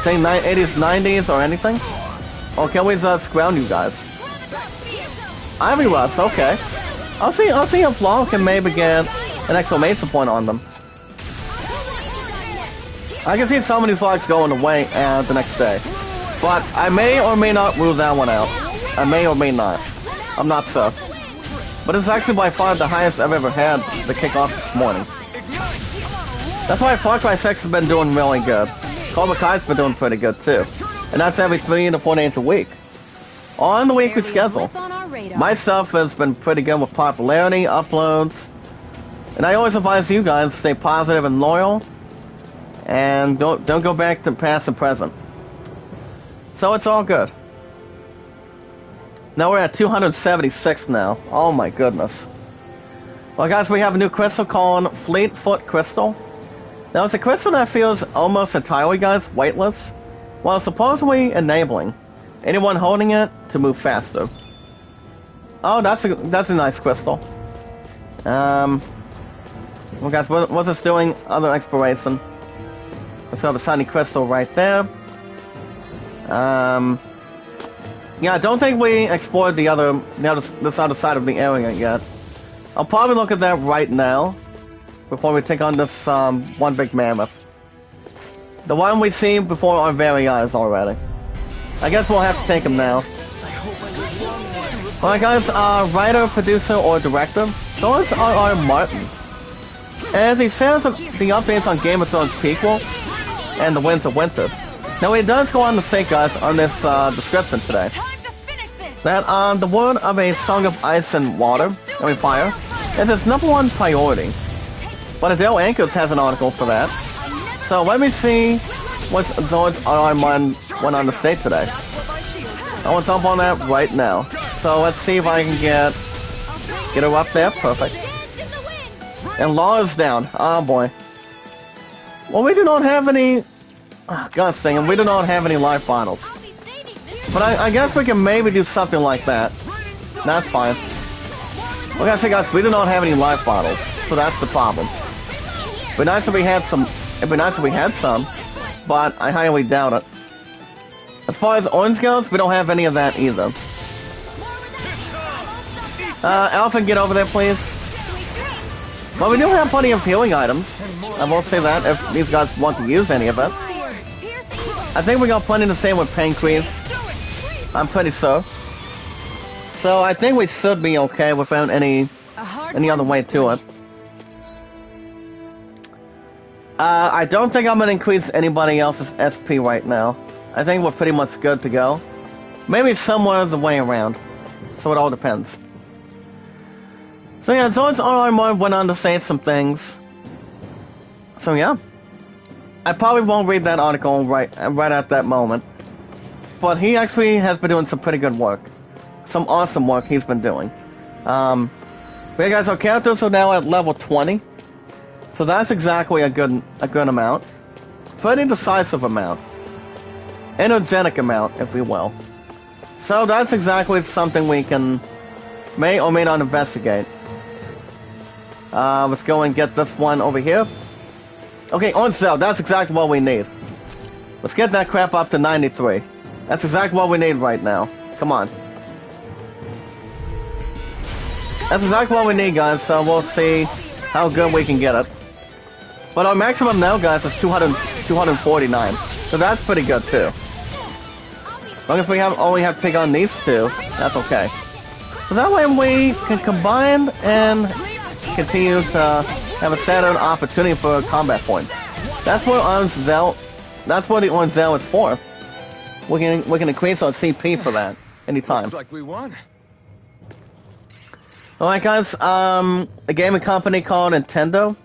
sing 80s, 90s, or anything? Or can we just ground you guys? Ivy Russ, okay. I'll see if Law can maybe get an exclamation point on them. I can see some of these logs going away the next day. But I may or may not rule that one out. I may or may not. I'm not sure. But it's actually by far the highest I've ever had to kick off this morning. That's why Far Cry 6 has been doing really good. Cobra Kai's been doing pretty good too. And that's every 3 to 4 days a week. On the weekly schedule. My stuff has been pretty good with popularity, uploads. And I always advise you guys to stay positive and loyal. And don't go back to past and present. So it's all good. Now we're at 276 now. Oh my goodness. Well guys, we have a new crystal called Fleetfoot Crystal. Now it's a crystal that feels almost entirely, guys, weightless, while supposedly enabling anyone holding it to move faster. Oh, that's a nice crystal. Well guys, what's this doing? Other exploration. Let's have a shiny crystal right there. Yeah, I don't think we explored this other side of the area yet. I'll probably look at that right now, before we take on this one big mammoth. The one we've seen before our very eyes already. I guess we'll have to take him now. Alright guys, writer, producer, or director, those are Martin. As he says the updates on Game of Thrones prequel and The Winds of Winter. Now he does go on to say, guys, on this description today, that the word of a Song of Ice and Fire, is his #1 priority. But Adele Anchors has an article for that. So let me see what George R.R. Martin went on to state today. I want to jump on that right now. So let's see if I can get her up there. Perfect. And Law is down. Oh boy. Well, we do not have any... Oh, God singing, we do not have any life bottles. But I guess we can maybe do something like that. That's fine. Like I said, guys, we do not have any life bottles, so that's the problem. It'd be nice if we had some. It'd be nice if we had some, but I highly doubt it. As far as orange goes, we don't have any of that either. Alpha, get over there, please. Well, we do have plenty of healing items. I will say that if these guys want to use any of it. I think we got plenty the same with Pancreas. I'm pretty sure. So I think we should be okay without any other way to it. I don't think I'm gonna increase anybody else's SP right now. I think we're pretty much good to go. Maybe somewhere the way around. So it all depends. So yeah, Zoid's RR went on to say some things. So yeah. I probably won't read that article right at that moment. But he actually has been doing some pretty good work. Some awesome work he's been doing. But yeah guys, our characters are now at level 20. So that's exactly a good amount. Pretty decisive amount. Energetic amount, if you will. So that's exactly something we may or may not investigate. Let's go and get this one over here. Okay, on sale, that's exactly what we need. Let's get that crap up to 93. That's exactly what we need right now. Come on. That's exactly what we need, guys, so we'll see how good we can get it. But our maximum now, guys, is 249. So that's pretty good, too. As long as we only have to take on these two, that's okay. So that way we can combine and continue to have a standard opportunity for combat points. That's what that's what the Orange Zell is for. We can increase our CP for that anytime. Looks like we won. Alright guys, a gaming company called Nintendo,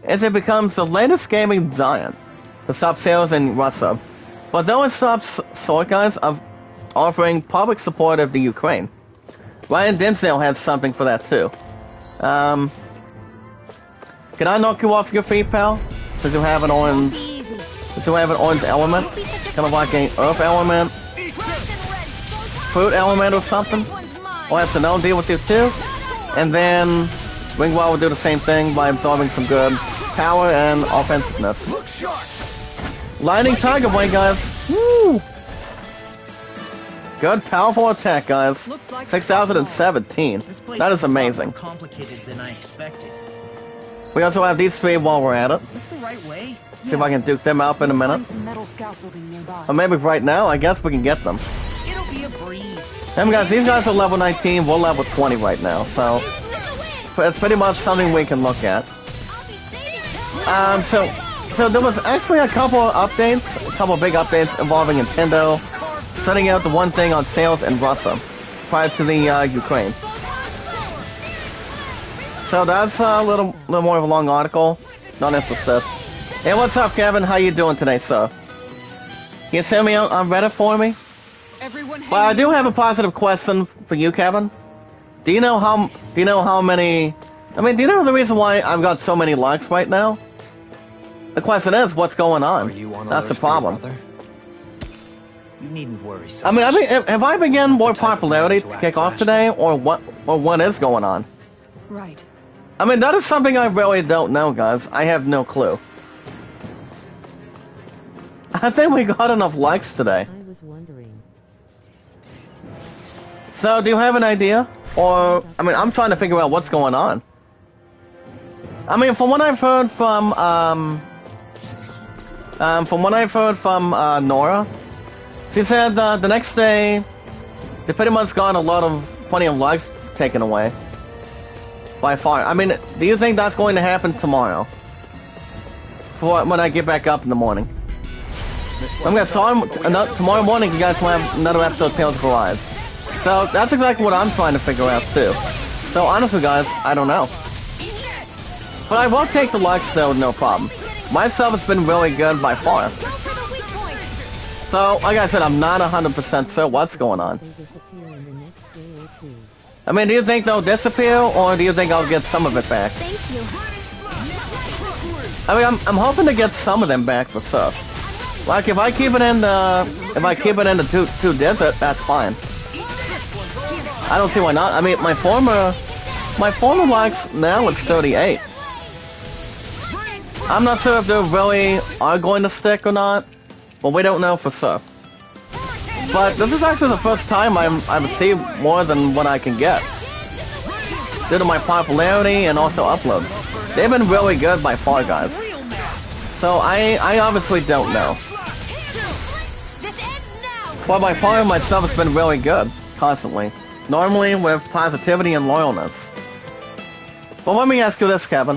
as it becomes the latest gaming giant to stop sales in Russia. But though it stops short, guys, of offering public support of the Ukraine. Ryan Dinsdale has something for that too. Can I knock you off your feet, pal? Does you have an orange? Does you have an orange element? Kind of like an earth element, fruit element, or something? Well, that's a no deal with you too. And then Ringwall will do the same thing by absorbing some good power and offensiveness. Lightning Tiger Blade, guys. Woo! Good, powerful attack, guys. 6,017. That is amazing. More complicated than I expected. We also have these three while we're at it. Is this the right way? See if I can duke them up in a minute. Find some metal scaffolding nearby. Or maybe right now, I guess we can get them. It'll be a breeze. Hey guys, these guys are level 19, we're level 20 right now, so it's pretty much something we can look at. So there was actually a couple of updates, a couple of big updates involving Nintendo setting out the one thing on sales in Russia prior to the Ukraine. So that's a little more of a long article, not as specific. Hey, what's up, Kevin? How you doing today, sir? Can you send me on Reddit for me? Well, I do have a positive question for you, Kevin. Do you know how many? I mean, do you know the reason why I've got so many likes right now? The question is, what's going on? That's the problem. You needn't worry so I mean, much. have I begun more popularity to kick off today, or what is going on? Right. I mean, that is something I really don't know, guys. I have no clue. I think we got enough likes today. I was wondering. So, do you have an idea? Or, I mean, I'm trying to figure out what's going on. I mean, from what I've heard from Nora, she said the next day they pretty much got plenty of likes taken away. By far. I mean, do you think that's going to happen tomorrow? For when I get back up in the morning? I'm gonna tomorrow morning you guys will have another episode of Tales of Arise. So that's exactly what I'm trying to figure out too. So honestly guys, I don't know. But I will take the likes though, no problem. My sub has been really good by far. So, like I said, I'm not 100% sure what's going on. They disappear in the next day or two. I mean, do you think they'll disappear, or do you think I'll get some of it back? I mean, I'm hoping to get some of them back for sure. Like, if I keep it in the two desert, that's fine. I don't see why not. I mean, my former likes now is 38. I'm not sure if they really are going to stick or not, but we don't know for sure. But this is actually the first time I've received more than what I can get, due to my popularity and also uploads. They've been really good by far, guys. So I obviously don't know. But by far, my stuff has been really good, constantly. Normally with positivity and loyalness. Well, let me ask you this, Kevin.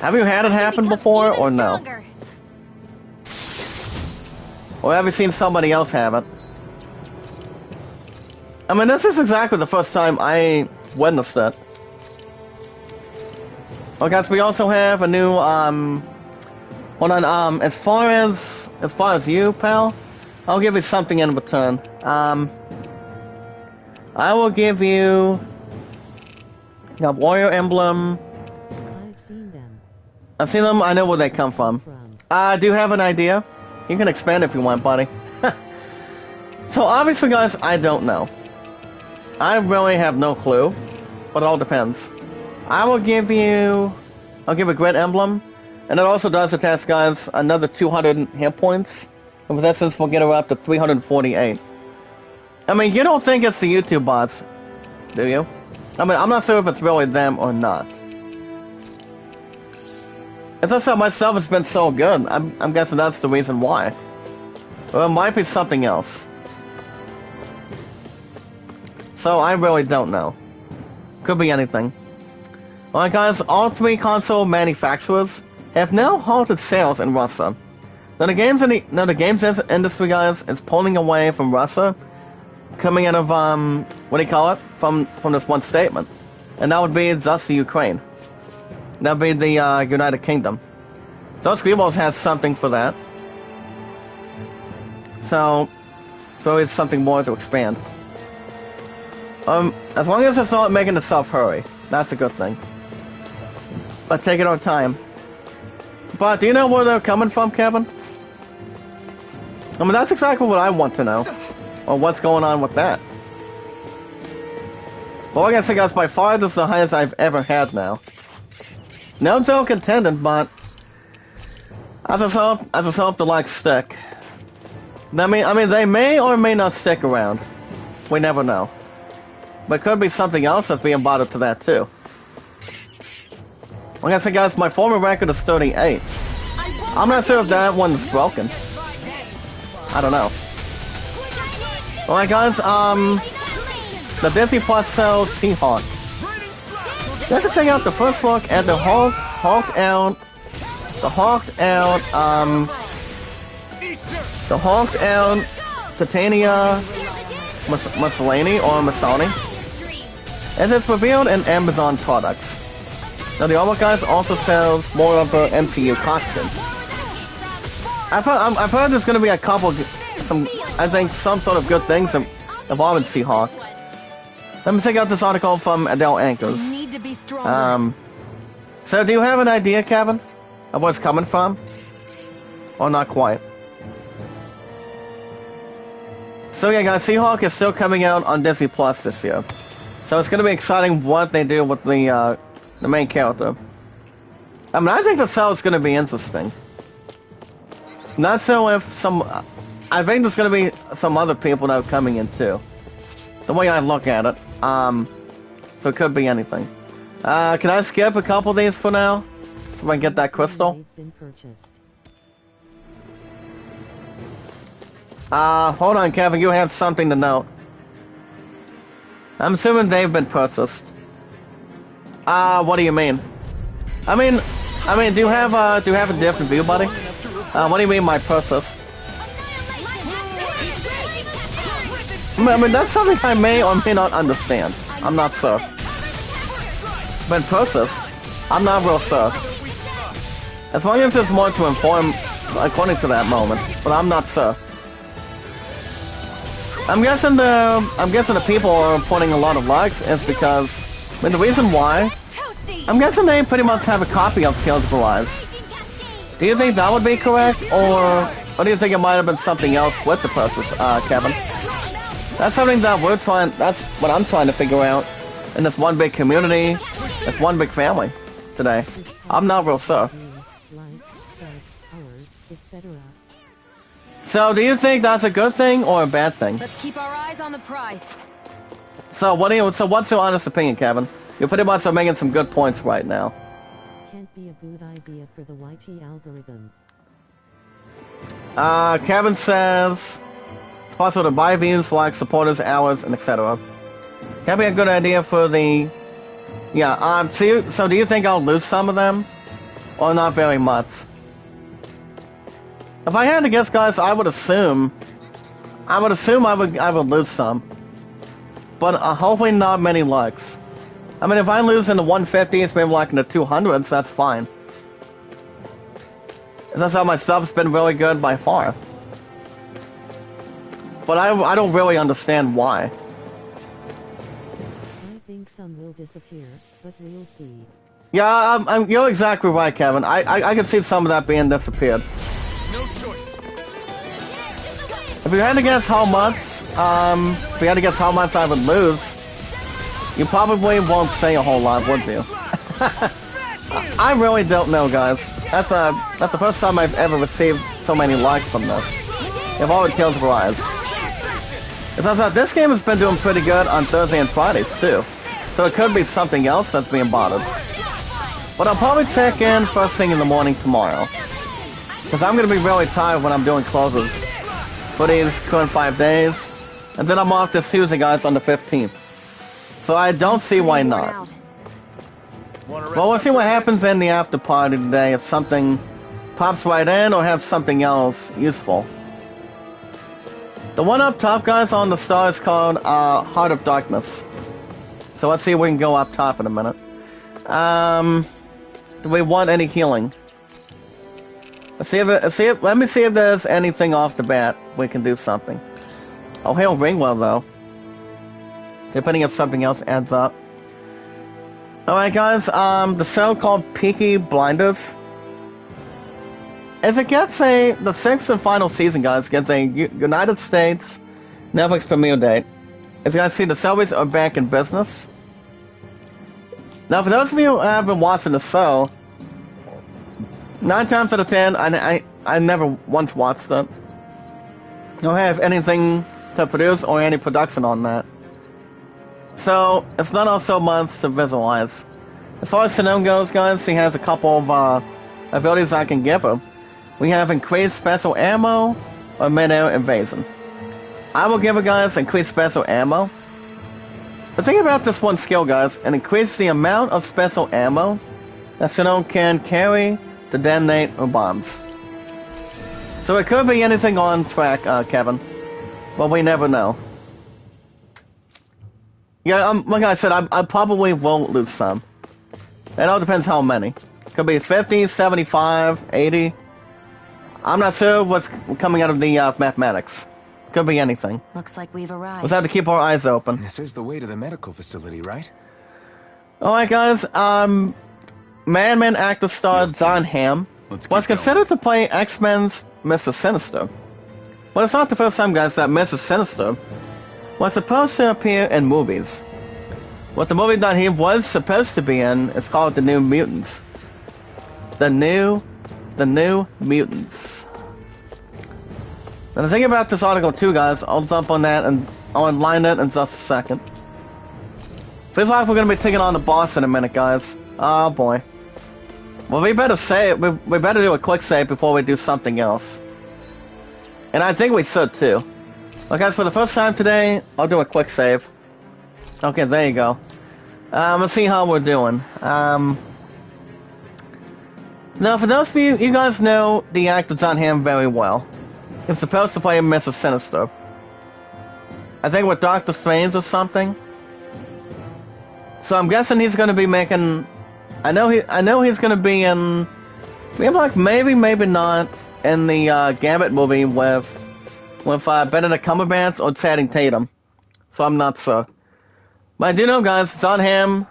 Have you had it happen before, or no? Or have you seen somebody else have it? I mean, this is exactly the first time I witnessed it. Well, guys, we also have a new, hold on, as far as you, pal, I'll give you something in return. I will give you a warrior emblem. I've seen them. I've seen them, I know where they come from. Do you have an idea? You can expand if you want, buddy. So obviously, guys, I don't know. I really have no clue, but it all depends. I'll give you a great emblem, and it also does attach, guys, another 200 hit points. And with that sense, we'll get her up to 348. I mean, you don't think it's the YouTube bots, do you? I mean, I'm not sure if it's really them or not. It's just that myself has been so good. I'm guessing that's the reason why. Or it might be something else. So I really don't know. Could be anything. Alright, guys, all three console manufacturers have now halted sales in Russia. Now the games industry, guys, is pulling away from Russia, coming out of what do you call it? From this one statement, and that would be just the Ukraine. That would be the United Kingdom. So Skyrim has something for that. So it's something more to expand. As long as it's not making itself hurry, that's a good thing. But take it our time. But do you know where they're coming from, Kevin? I mean, that's exactly what I want to know. Or what's going on with that. Well, like I said, guys, by far this is the highest I've ever had now. No joke intended, but as a self the likes stick. I mean, they may or may not stick around. We never know. But it could be something else that's being brought up to that too. Like I said, guys, my former record is 38. I'm not sure if that one's broken. I don't know. Alright, guys, the Disney Plus sells Seahawk. Let's check out the first look at the Halted Titania Mussolini or Masoni, as it's revealed in Amazon products. Now the artwork, guys, also sells more of her MCU costume. I've heard there's going to be a couple, some sort of good things involving Seahawk. Let me check out this article from Adele Anchors. You need to be stronger. So do you have an idea, Kevin, of where it's coming from? Or not quite? So yeah, guys, Seahawk is still coming out on Disney Plus this year. So it's going to be exciting what they do with the main character. I mean, I think the cell is going to be interesting. Not so if I think there's going to be some other people that are coming in too. The way I look at it. So it could be anything. Can I skip a couple of these for now? So I can get that crystal? Hold on, Kevin, you have something to note. I'm assuming they've been purchased. What do you mean? I mean, do you have a different view, buddy? What do you mean by purchased? I mean, that's something I may or may not understand. I'm not sure. But purchased, I'm not real sure. As long as there's more to inform, according to that moment, but I'm not sure. I'm guessing the people are putting a lot of likes is because, I mean, the reason why, I'm guessing they pretty much have a copy of Tales of Arise. Do you think that would be correct, or do you think it might have been something else with the purchase, Kevin? That's something that that's what I'm trying to figure out in this one big community, this one big family today. I'm not real sure. So, do you think that's a good thing or a bad thing? Let's keep our eyes on the prize. So, what's your honest opinion, Kevin? You pretty much are making some good points right now. Can't be a good idea for the YT algorithm. Kevin says it's possible to buy views, likes, supporters, hours, and etc. Can't be a good idea for the... Yeah, so do you think I'll lose some of them? Or not very much? If I had to guess, guys, I would assume I would lose some. But hopefully not many likes. I mean, if I lose in the 150s, maybe like in the 200s, that's fine. That's how my stuff's been really good by far. But I don't really understand why. I think some will disappear, but we'll see. Yeah, you're exactly right, Kevin. I can see some of that being disappeared. No choice. If you had to guess how much, I would lose, you probably won't say a whole lot, would you? I really don't know, guys. That's the first time I've ever received so many likes from this. If all it kills were eyes. It turns out this game has been doing pretty good on Thursday and Fridays too, so it could be something else that's being botted. But I'll probably check in first thing in the morning tomorrow, because I'm going to be really tired when I'm doing closes for these current 5 days, and then I'm off this Tuesday, guys, on the 15th. So I don't see why not. Well, we'll see what happens in the after party today, if something pops right in or have something else useful. The one up top, guys, on the star is called Heart of Darkness. So let's see if we can go up top in a minute. Do we want any healing? Let me see if there's anything off the bat we can do something. Oh, hail Ringwell, though. Depending if something else adds up. Alright, guys, the cell called Peaky Blinders. As it gets the 6th and final season, guys, gets a United States Netflix premiere date. As you guys see, the Selby's are back in business. Now, for those of you who have been watching the show, 9 times out of 10, I never once watched it. I don't have anything to produce or any production on that. So, it's not also much to visualize. As far as Sinone goes, guys, he has a couple of abilities I can give him. We have increased special ammo or mid-air invasion. I will give you guys increased special ammo. But think about this one skill, guys, and increase the amount of special ammo that Sinone can carry to detonate or bombs. So it could be anything on track, Kevin. But we never know. Yeah, like I said, I probably won't lose some. It all depends how many. Could be 50, 75, 80. I'm not sure what's coming out of the mathematics. Could be anything. Looks like we've arrived. We'll have to keep our eyes open. This is the way to the medical facility, right? Alright, guys, Man actor star John Hamm was considered to play X-Men's Mr. Sinister. But it's not the first time, guys, that Mr. Sinister was supposed to appear in movies. What the movie that he was supposed to be in is called The New Mutants. The New Mutants. Now, think about this article too, guys. I'll jump on that and I'll enline it in just a second. Feels like we're gonna be taking on the boss in a minute, guys. Oh boy. Well, we better save. We better do a quick save before we do something else. And I think we should too. Well, guys, for the first time today, I'll do a quick save. Okay, there you go. Let's see how we're doing. Now, for those of you guys know the actor John Hamm very well. He's supposed to play Mr. Sinister. I think with Doctor Strange or something. So I'm guessing he's going to be making. I know he's going to be in. Maybe not in the Gambit movie with Benedict Cumberbatch or Channing Tatum. So I'm not sure. But I do know, guys, John Hamm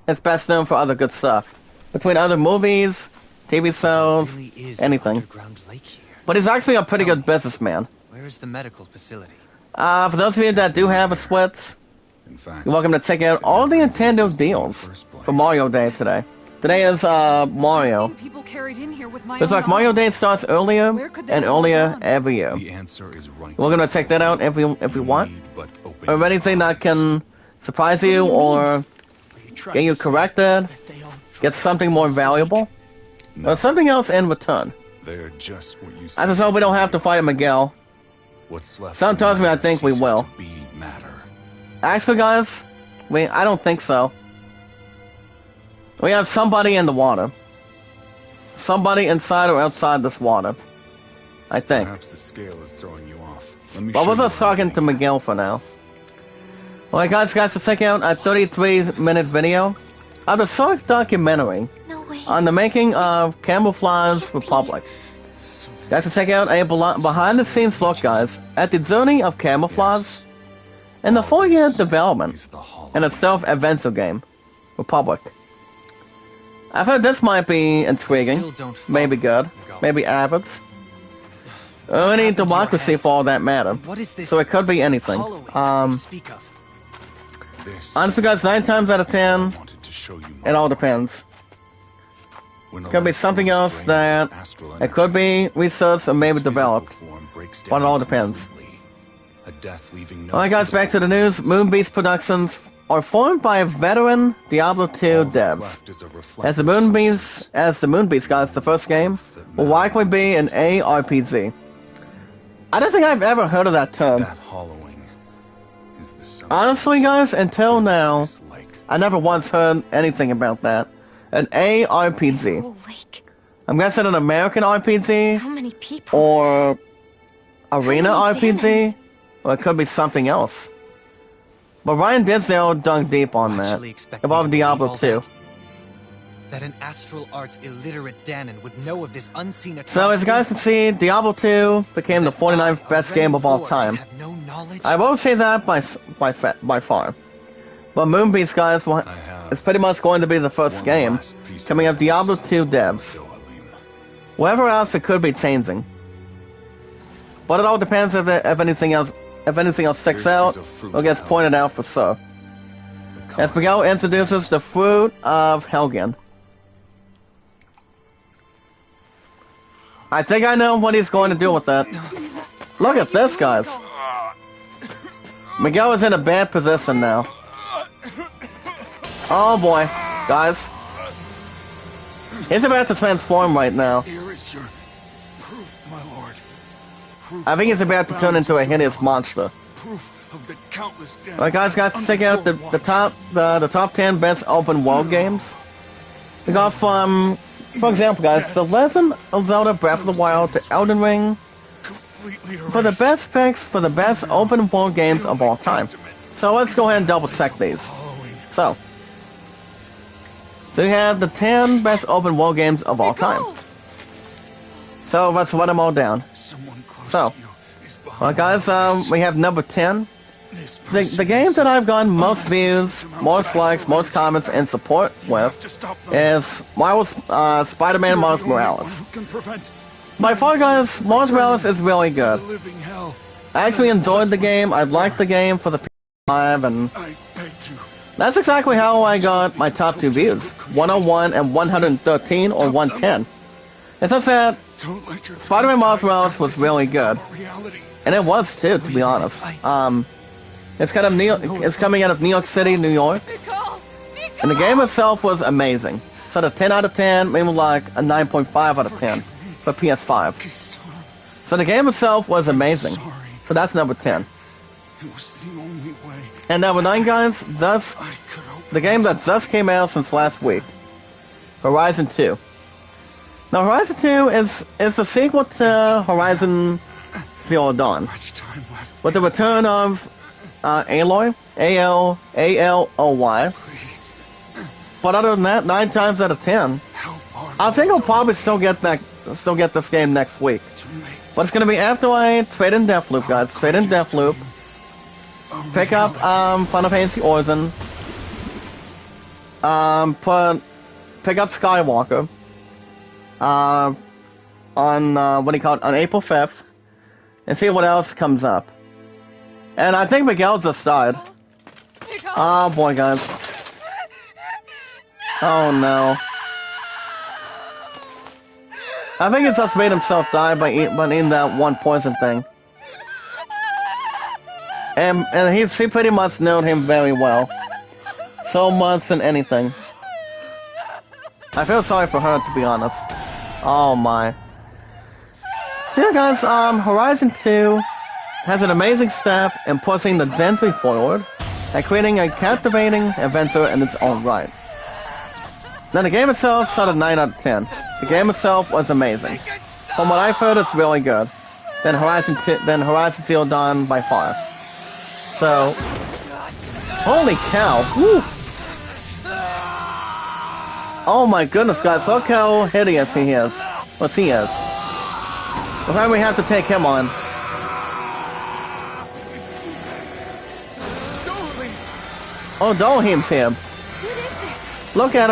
is best known for other good stuff. Between other movies, TV shows, Really anything. underground lake here. But he's actually a pretty good businessman. Where is the medical facility? For those of you that do have a Switch, In fact, you're welcome to check out all the Nintendo deals for Mario Day today. Today is Mario. I've seen people carried in here with my It's own like Mario eyes. Day starts earlier Where could they and have all earlier gone? every year. the answer is right. We're gonna check that out if we want. Or anything that can surprise you or get you corrected, get something more valuable, or something else in return. They're just what you I just hope we don't have to fight Miguel. What's left Some of tells me I matter think we ceases will. to be matter. Actually, guys, I don't think so. We have somebody in the water. Somebody inside or outside this water. I think. Perhaps the scale is throwing you off. Let me But show we're you just what I'm talking to getting at. Miguel for now. Alright guys, to check out a 33-minute video of a short documentary No way. on the making of Camouflage Republic. Guys, to check out a behind-the-scenes look, guys, at the journey of Camouflage and the 4-year development in a self-adventure game, Republic. I've heard this might be intriguing, maybe good, maybe average. Or any democracy for all that matter. What is this? So it could be anything. Hollowing you speak of? Honestly guys, 9 times out of 10, it all depends. Could be something else that it could be researched or maybe developed. But it all depends. Alright guys, back to the news. Moonbeast Productions are formed by veteran Diablo 2 devs. As the Moonbeast guys, the first game will likely be an ARPG. I don't think I've ever heard of that term. Honestly guys, until now, I never once heard anything about that. An ARPG. Oh, like, I'm guessing an American RPG, how many people? or Arena many RPG, demons? or it could be something else. But Ryan Dinsdale dug deep on that, Actually expect about me to Diablo believe 2. all that an astral arts illiterate Danon would know of this unseen So as you guys can see, Diablo 2 became the 49th best game of all time. I won't say that by far. But Moonbeast guys, it's pretty much going to be the first game coming up Diablo 2 devs. Whatever else, it could be changing. But it all depends if anything else sticks out or gets pointed out for sure. As Miguel introduces the fruit of Helgen. I think I know what he's going to do with that. Look at this, guys. Miguel is in a bad position now. Oh boy, guys. He's about to transform right now. Here is your proof, my lord. I think he's about to turn into a hideous monster. Proof of the countless damage. Alright guys, check out the top 10 best open world games. We got from, for example guys, The Legend of Zelda Breath of the Wild to Elden Ring for the best picks for the best open world games of all time. So let's go ahead and double check these. So you have the 10 best open world games of all time. So let's run them all down. So, alright guys, we have number 10. The game that I've gotten most views, most likes, most comments, and support with is Spider-Man Miles Morales. By far guys, Miles Morales is really good. I actually enjoyed the game, I liked the game for the PS5, and that's exactly how I got my top 2 views. 101 and 113 or 110. It's just that Spider-Man Miles Morales was really good. And it was too, to be honest. It's coming out of New York City, New York. And the game itself was amazing. So the 10 out of 10, maybe like a 9.5 out of 10 for PS5. So the game itself was amazing. So that's number 10. And number 9 guys, the game that just came out since last week. Horizon 2. Now Horizon 2 is the sequel to Horizon Zero Dawn. With the return of Aloy, A-L-O-Y. But other than that, 9 times out of 10, I think I'll probably still get this game next week. But it's gonna be after I trade in Deathloop, guys. Trade in Deathloop. Pick up Final Fantasy Origin. Pick up Skywalker. On April 5th, and see what else comes up. And I think Miguel just died. Oh boy, guys. Oh no. I think he just made himself die by eating that one poison thing. And he pretty much knew him very well. So much than anything. I feel sorry for her, to be honest. Oh my. So yeah guys, Horizon 2 has an amazing step in pushing the genre forward and creating a captivating adventure in its own right. Now the game itself set a 9 out of 10. The game itself was amazing. From what I've heard, it's really good. Then Horizon Zero Dawn by far. So, Holy cow! Woo. Oh my goodness, guys! Look how hideous he is. What's he is? Looks like we have to take him on. Oh, Dolheim's here. Look at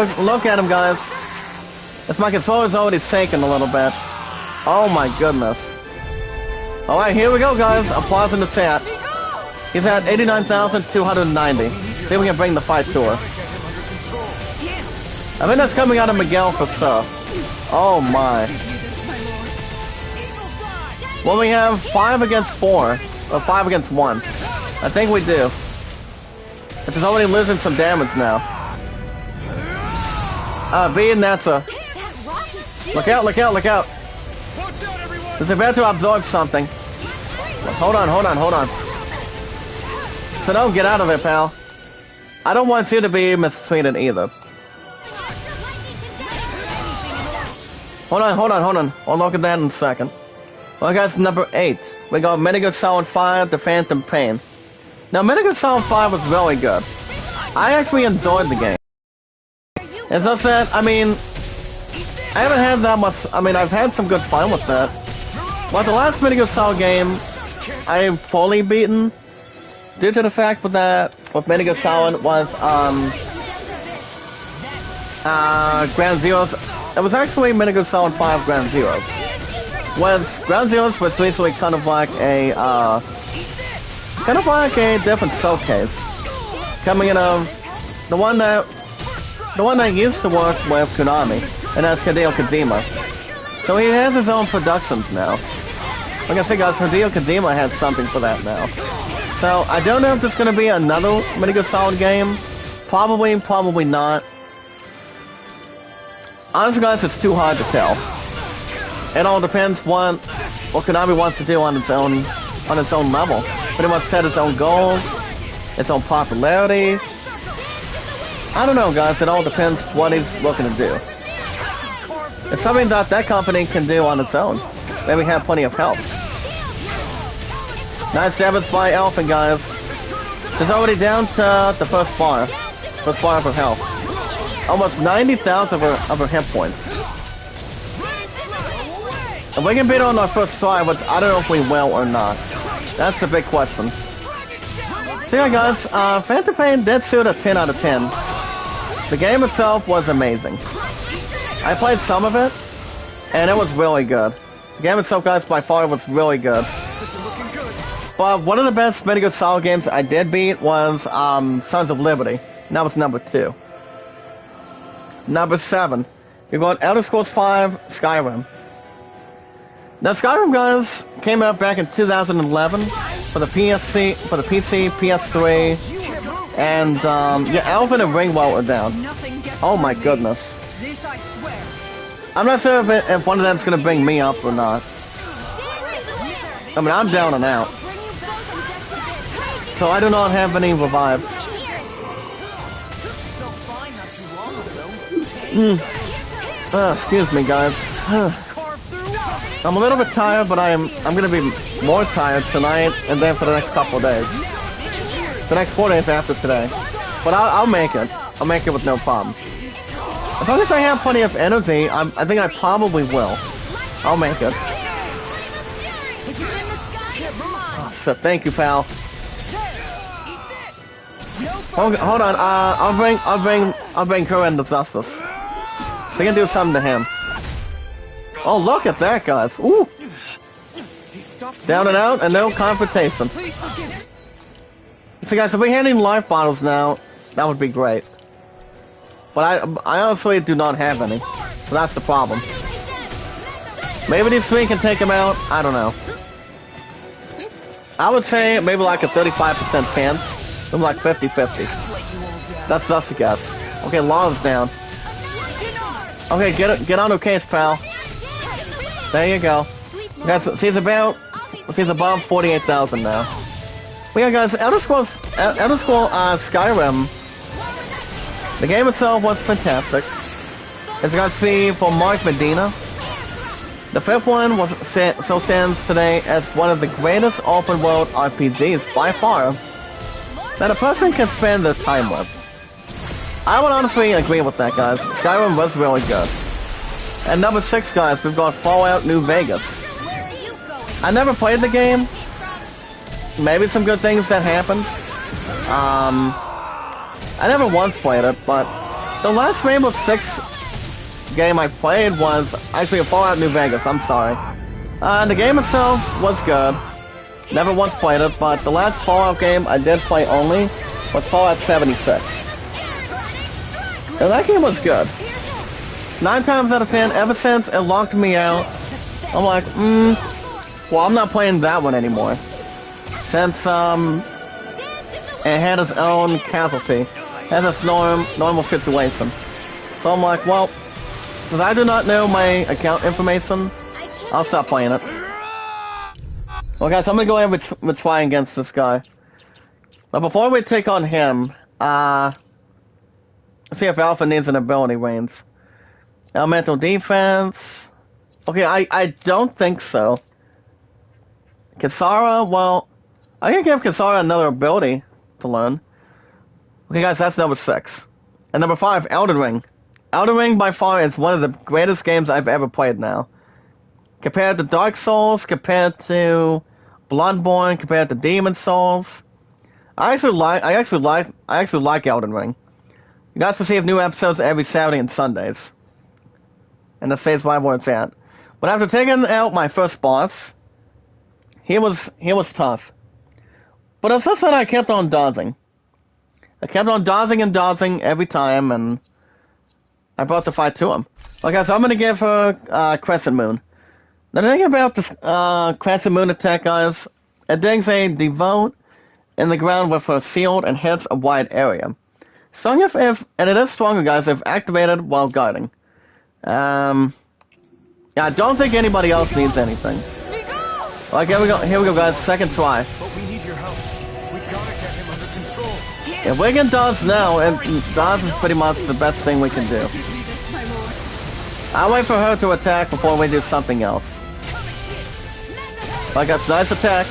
him, guys. It's my controller's already shaking a little bit. Oh my goodness. Alright, here we go, guys. Applause in the chat. He's at 89,290. See if we can bring the fight to her. I think that's coming out of Miguel for sure. Oh my. Well, we have 5 against 4. Or 5 against 1. I think we do. It's already losing some damage now. B and Netza. Look out, look out, look out. It's about to absorb something. Hold on. So don't get out of there, pal. I don't want you to be mistreated either. Hold on. I'll look at that in a second. Well, guys, number 8. We got Metal Gear Solid 5, The Phantom Pain. Now, Metal Gear Solid 5 was really good. I actually enjoyed the game. As I said, I mean, I haven't had that much, I've had some good fun with that. But the last Metal Gear Solid game, I fully beaten, due to the fact that with Metal Gear Solid was, Ground Zeroes. It was actually Metal Gear Solid 5 Ground Zeroes. Ground Zeroes was basically kind of like a different showcase. Coming in the one that used to work with Konami, and that's Hideo Kojima. So he has his own productions now. Like I said, guys, Hideo Kojima has something for that now. So I don't know if there's gonna be another Metal Gear Solid game. Probably not. Honestly, guys, it's too hard to tell. It all depends what Konami wants to do on its own level. Pretty much set its own goals, its own popularity. I don't know, guys. It all depends what he's looking to do. It's something that company can do on its own. Then we have plenty of help. Nice damage by Elfin, guys. She's already down to the first bar of her health. Almost 90,000 of her hit points. If we can beat her on our first try, which I don't know if we will or not. That's the big question. So yeah, guys, Phantom Pain did shoot a 10 out of 10. The game itself was amazing. I played some of it, and it was really good. The game itself, guys, by far was really good. But one of the best Metal Gear Solid games I did beat was Sons of Liberty. And that was number 2. Number 7, we got Elder Scrolls 5 Skyrim. Now Skyrim, guys, came out back in 2011 for the PC, PS3, and yeah, Alvin and Ringwell are down. Oh my goodness. I'm not sure if one of them's gonna bring me up or not. I'm down and out. So I do not have any revives. Excuse me, guys. I'm a little bit tired, but I'm gonna be more tired tonight and then for the next couple of days. The next 4 days after today. But I'll make it. I'll make it with no problem. As long as I have plenty of energy, I think I probably will. I'll make it. Oh, so thank you, pal. Hold on. I'll bring Corin to justice. So I can do something to him. Oh, look at that, guys. Ooh. Down and out, and no confrontation. So, guys, if we're handing life bottles now, that would be great. But I honestly do not have any. So that's the problem. Maybe these 3 can take him out. I don't know. I would say maybe like a 35% chance. Maybe like 50-50. That's just a guess. Okay, Law's down. Okay, get on her case, pal. There you go. Guys, she's above 48,000 now. Well, yeah, guys, Elder Scrolls Skyrim. The game itself was fantastic. As you guys see from Mark Medina, the 5th one stands today as one of the greatest open world RPGs by far. that a person can spend their time with. I would honestly agree with that, guys. Skyrim was really good. And number 6, guys, we've got Fallout New Vegas. I never played the game. Maybe some good things that happened. I never once played it, but the last Rainbow Six game I played was actually a Fallout New Vegas. I'm sorry. The game itself was good. Never once played it, but the last Fallout game I did play only was Fallout 76. And that game was good. 9 times out of 10, ever since it locked me out, I'm like, well, I'm not playing that one anymore. Since, it had its own casualty, has its normal situation. So I'm like, well, since I do not know my account information, I'll stop playing it. Well, guys, I'm gonna go ahead and try against this guy. But before we take on him, let's see if Alpha needs an ability range. Elemental defense. Okay, I don't think so. Kisara, well, I can give Kisara another ability to learn. Okay, guys, that's number 6. And number 5, Elden Ring. Elden Ring, by far, is one of the greatest games I've ever played now. Compared to Dark Souls, compared to Bloodborne, compared to Demon Souls. I actually like Elden Ring. You guys receive new episodes every Saturday and Sundays. And that says why where it's at. But after taking out my first boss, he was tough. But it's just that I kept on dodging. I kept on dodging and dodging every time, and I brought the fight to him. Okay, so I'm gonna give her Crescent Moon. Now the thing about this Crescent Moon attack, guys, it digs a devote in the ground with a shield and hits a wide area. Strong and it is stronger, guys, if activated while guarding. Yeah, I don't think anybody else needs anything. Like, here we go, guys, second try. But we need your help. We gotta get him under control. If we can dodge now, and dodge is pretty much the best thing we can do. I'll wait for her to attack before we do something else. Like, that's nice attack.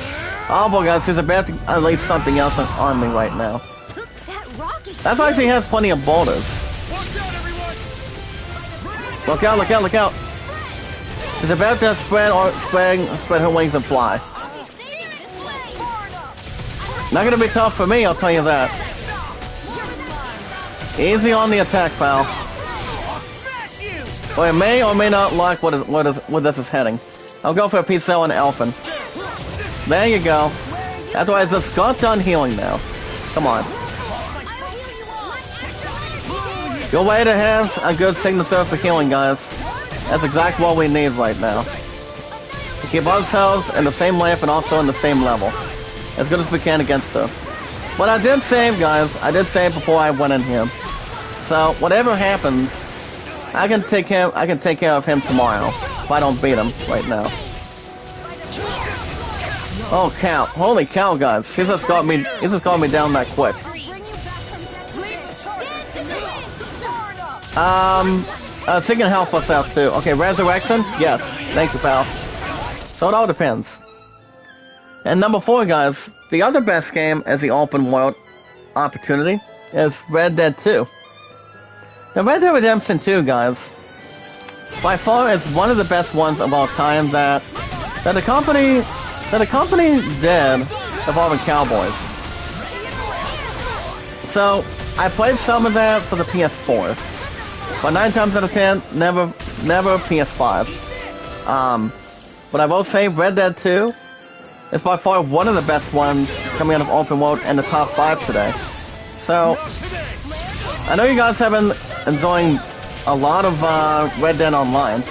Oh boy, guys, she's about to unleash something else on me right now. That's why she has plenty of boulders. Look out, look out, look out. She's about to spread her wings and fly. Not gonna be tough for me, I'll tell you that. Easy on the attack, pal. Well, I may or may not like where this is heading. I'll go for a Peace Cell and Elfin. There you go. That's why I just got done healing now. Come on. Your way to have a good signature for healing, guys. That's exactly what we need right now. To keep ourselves in the same life and also in the same level. As good as we can against her. But I did save, guys. I did save before I went in here. So, whatever happens, I can take care of him tomorrow. If I don't beat him right now. Oh cow. Holy cow, guys. He's just got me down that quick. She can help us out too. Okay, Resurrection? Yes. Thank you, pal. So it all depends. And number 4, guys, the other best game as the open world opportunity is Red Dead 2. Now, Red Dead Redemption 2, guys, by far is one of the best ones of all time that the company did involving cowboys. So I played some of that for the PS4, but 9 times out of 10, never PS5. But I will say Red Dead 2 is by far one of the best ones coming out of open world in the top 5 today. So I know you guys have been enjoying a lot of Red Dead Online,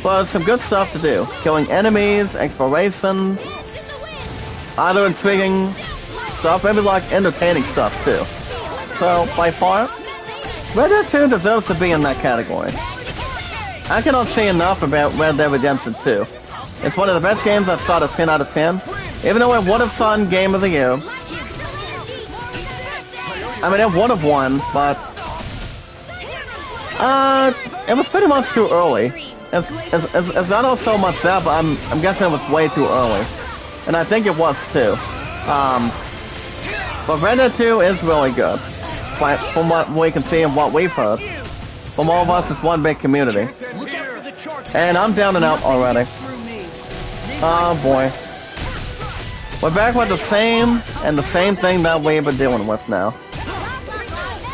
but some good stuff to do. Killing enemies, exploration, other intriguing stuff, maybe like entertaining stuff too. So by far, Red Dead 2 deserves to be in that category. I cannot say enough about Red Dead Redemption 2. It's one of the best games I've thought of 10 out of 10, even though it would have won Game of the Year. I mean, it would have won, but it was pretty much too early. It's not so much that, but I'm guessing it was way too early, and I think it was too. But Red Dead 2 is really good. But from what we can see and what we've heard. From all of us, it's one big community. And I'm down and out already. Oh boy. We're back with the same thing that we've been dealing with now.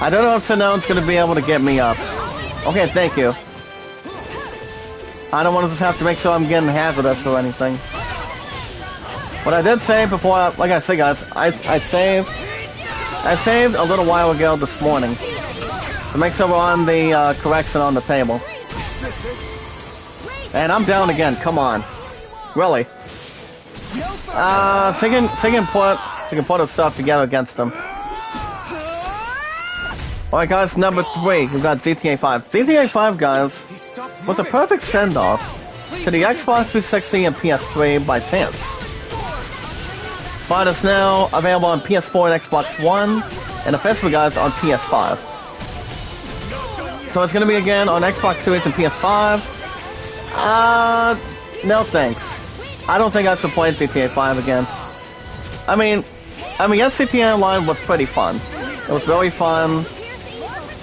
I don't know if Sinone's gonna be able to get me up. Okay, thank you. I don't want to just have to make sure I'm getting hazardous or anything. But I did save before, like I said guys, I saved a little while ago this morning. To make sure we're on the correction on the table. And I'm down again, come on. Really. So you can put stuff together against them. Alright guys, number 3, we've got GTA 5. GTA 5, guys, was a perfect send-off to the Xbox 360 and PS3 by chance. But it's now available on PS4 and Xbox One, and officially, guys, on PS5. So it's gonna be again on Xbox Series and PS5. No thanks. I don't think I should play GTA 5 again. I mean, yes, GTA Online was pretty fun. It was really fun.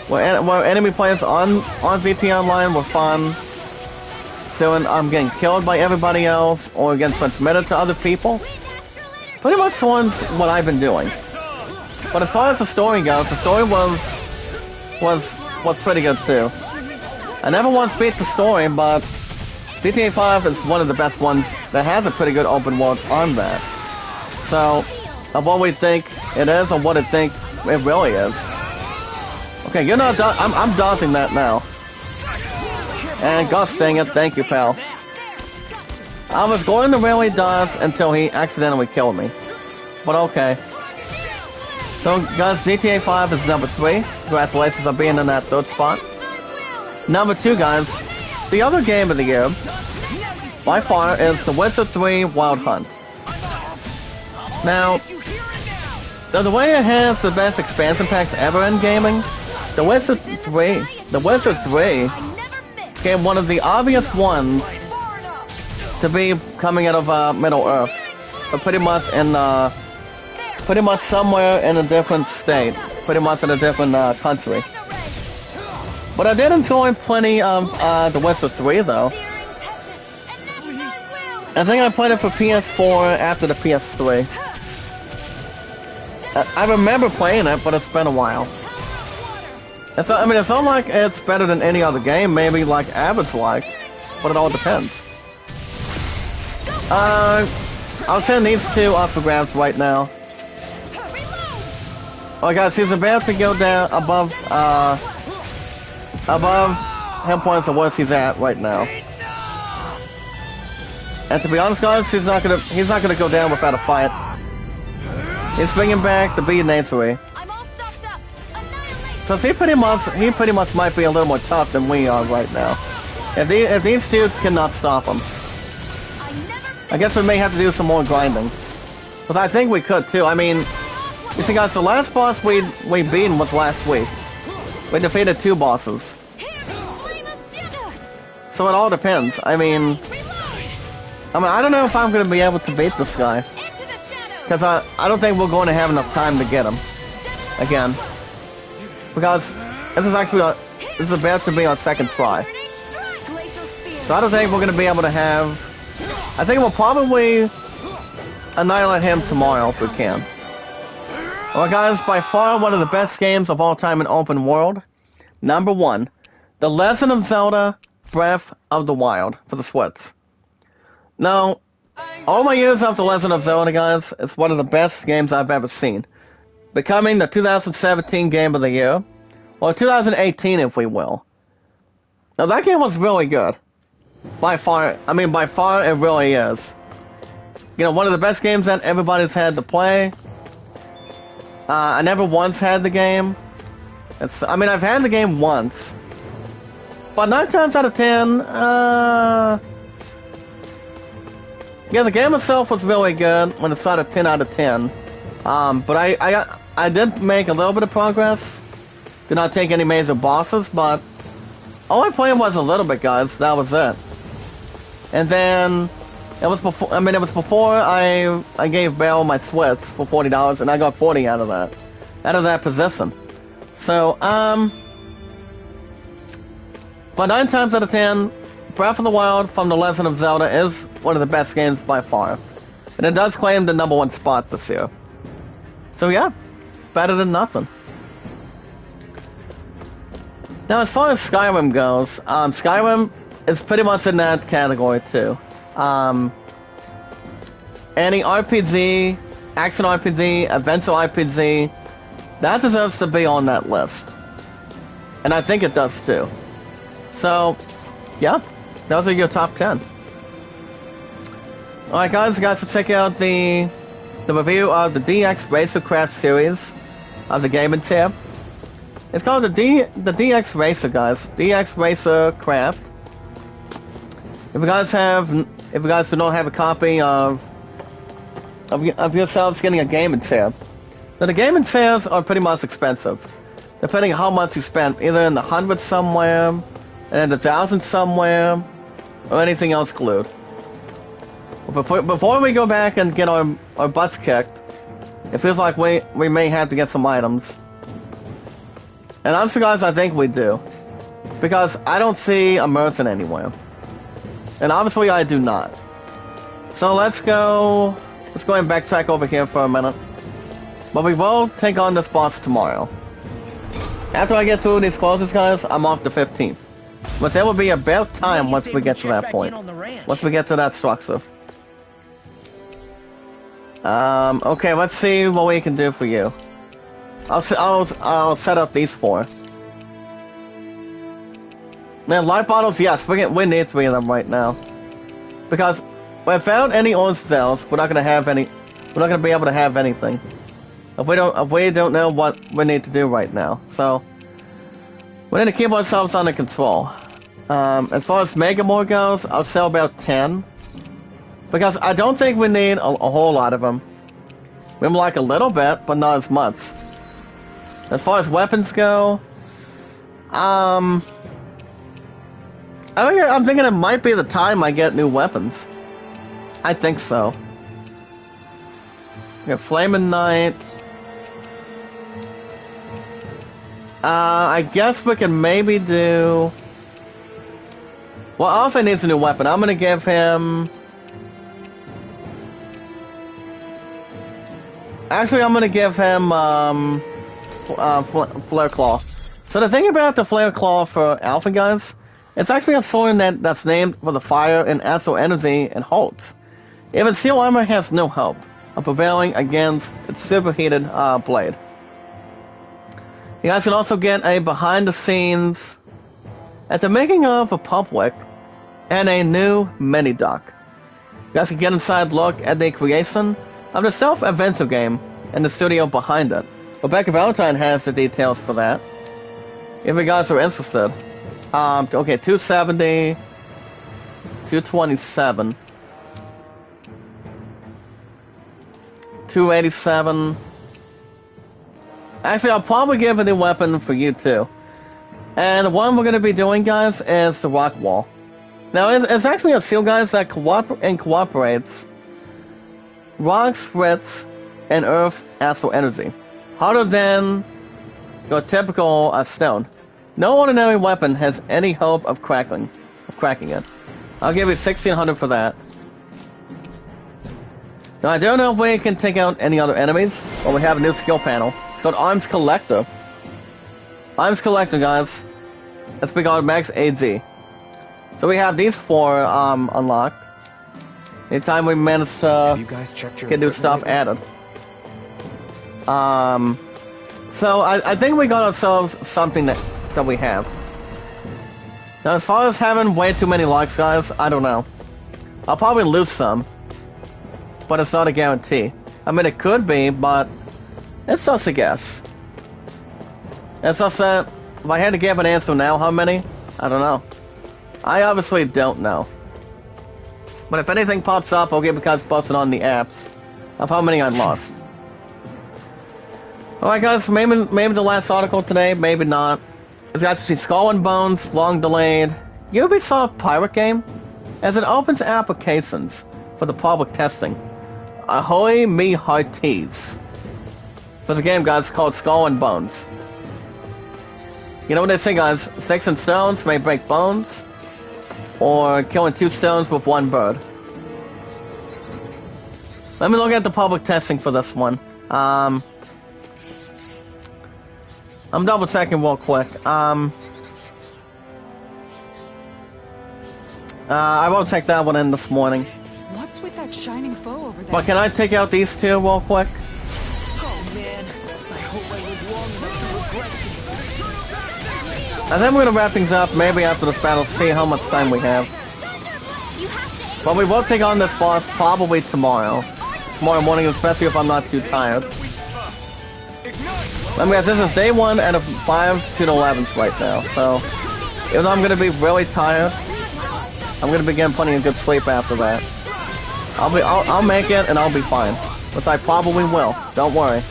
Where enemy players on GTA Online were fun. So when I'm getting killed by everybody else or getting transmitted to other people. Pretty much what I've been doing. But as far as the story goes, the story was pretty good too. I never once beat the story, but GTA 5 is one of the best ones that has a pretty good open world on that. So, of what we think it is or what I think it really is. Okay, you're not I'm dodging that now. And gosh dang it, thank you, pal. I was going to really dodge until he accidentally killed me. But okay. So guys, GTA 5 is number 3. Congratulations on being in that 3rd spot. Number 2, guys, the other game of the year, by far, is The Witcher 3 Wild Hunt. Now, the way it has the best expansion packs ever in gaming, The Witcher 3 became one of the obvious ones to be coming out of Middle Earth, but pretty much somewhere in a different state, pretty much in a different country. But I did enjoy plenty of The Witcher 3 though. I think I played it for PS4 after the PS3. I remember playing it, but it's been a while. It's not like it's better than any other game, maybe like average like, but it all depends. I'll send these two up for grabs right now. Oh guys, he's about to go down above hit points of where he's at right now. And to be honest guys, he's not gonna go down without a fight. He's bringing back the B Nature. So he pretty much might be a little more tough than we are right now. If these two cannot stop him. I guess we may have to do some more grinding. But I think we could too. I mean, you see guys, the last boss we beat was last week. We defeated 2 bosses. So it all depends. I mean, I don't know if I'm going to be able to beat this guy. Because I don't think we're going to have enough time to get him. Again. Because this is about to be our 2nd try. So I don't think we're going to be able to have... I think we'll probably annihilate him tomorrow if we can. Well guys, by far one of the best games of all time in open world. Number 1, The Legend of Zelda Breath of the Wild for the Switch. Now, all my years of The Legend of Zelda, guys, it's one of the best games I've ever seen. Becoming the 2017 Game of the Year, or 2018 if we will. Now that game was really good. By far it really is. You know, one of the best games that everybody's had to play. I never once had the game. I've had the game once. But 9 times out of 10, yeah, the game itself was really good when it's at a 10 out of 10. But I did make a little bit of progress. Did not take any major bosses, but all I played was a little bit, guys. That was it. And then It was before. I mean, it was before I gave Bell my Swiss for $40, and I got 40 out of that position. So but 9 times out of 10, Breath of the Wild from The Legend of Zelda is one of the best games by far, and it does claim the #1 spot this year. So yeah, better than nothing. Now, as far as Skyrim goes, Skyrim is pretty much in that category too. Any RPG, action RPG, adventure RPG, that deserves to be on that list. And I think it does too. So, yeah, those are your top 10. Alright guys, you guys should check out the review of the DX Racer Craft series of the Gaming tab. It's called the DX Racer, guys. DX Racer Craft. If you guys do not have a copy of yourselves getting a gaming tab, now the gaming tabs are pretty much expensive, depending on how much you spend, either in the hundreds somewhere, and in the thousands somewhere, or anything else glued. Before we go back and get our butts kicked, it feels like we may have to get some items. And honestly guys, I think we do. Because I don't see a merchant anywhere. And obviously I do not. So let's go and backtrack over here for a minute. But we will take on this boss tomorrow. After I get through these closes guys, I'm off the 15th. But it will be about time once we get to that point. Once we get to that structure. Okay, let's see what we can do for you. I'll set up these 4. Man, light bottles, yes, we need 3 of them right now. Because without any orange cells, we're not gonna be able to have anything. If we don't know what we need to do right now. So we need to keep ourselves under control. As far as Megamore goes, I'll sell about 10. Because I don't think we need a whole lot of them. We like a little bit, but not as much. As far as weapons go, I'm thinking it might be the time I get new weapons. I think so. We got Flaming Knight. I guess we can maybe do... Well, Alpha needs a new weapon. I'm gonna give him... Actually, I'm gonna give him, Flare Claw. So the thing about the Flare Claw for Alpha, guys, it's actually a sword that's named for the fire and astral energy and holds. Even Steel Armor has no hope of prevailing against its superheated blade. You guys can also get a behind the scenes at the making of a public and a new mini doc. You guys can get inside look at the creation of the self-adventure game and the studio behind it. Rebecca Valentine has the details for that, if you guys are interested. Okay, 270, 227, 287. Actually, I'll probably give a new weapon for you too. And the one we're going to be doing, guys, is the Rock Wall. Now, it's actually a seal, guys, that cooperates rock, spritz, and earth astral energy. Harder than your typical stone. No ordinary weapon has any hope of cracking it. I'll give you 1,600 for that. Now I don't know if we can take out any other enemies, but we have a new skill panel. It's called Arms Collector. Arms Collector, guys. It's called Max AZ. So we have these 4 unlocked. Anytime we manage to get new stuff added. So I think we got ourselves something that we have. Now as far as having way too many likes, guys, I don't know. I'll probably lose some. But it's not a guarantee. I mean, it could be, but it's just a guess. It's just that if I had to give an answer now, how many? I don't know. I obviously don't know. But if anything pops up, I'll give you guys posted on the apps of how many I lost. Alright guys, maybe the last article today, maybe not. It's actually Skull and Bones, long delayed Ubisoft pirate game, as it opens applications for the public testing. Ahoy me hearties. For the game, guys, called Skull and Bones. You know what they say, guys? Sticks and stones may break bones, or killing 2 stones with 1 bird. Let me look at the public testing for this one. I'm double checking real quick. I won't take that one in this morning. What's with that shining foe over there? But can I take out these 2 real quick? Oh man, I hope I live long enough to regret this. I think we're gonna wrap things up maybe after this battle, see how much time we have. But we will take on this boss probably tomorrow. Tomorrow morning, especially if I'm not too tired. Let me guess, this is day 1 out of 5 to the 11th right now, so even though I'm gonna be really tired, I'm gonna begin putting in good sleep after that. I'll make it and I'll be fine, which I probably will. Don't worry.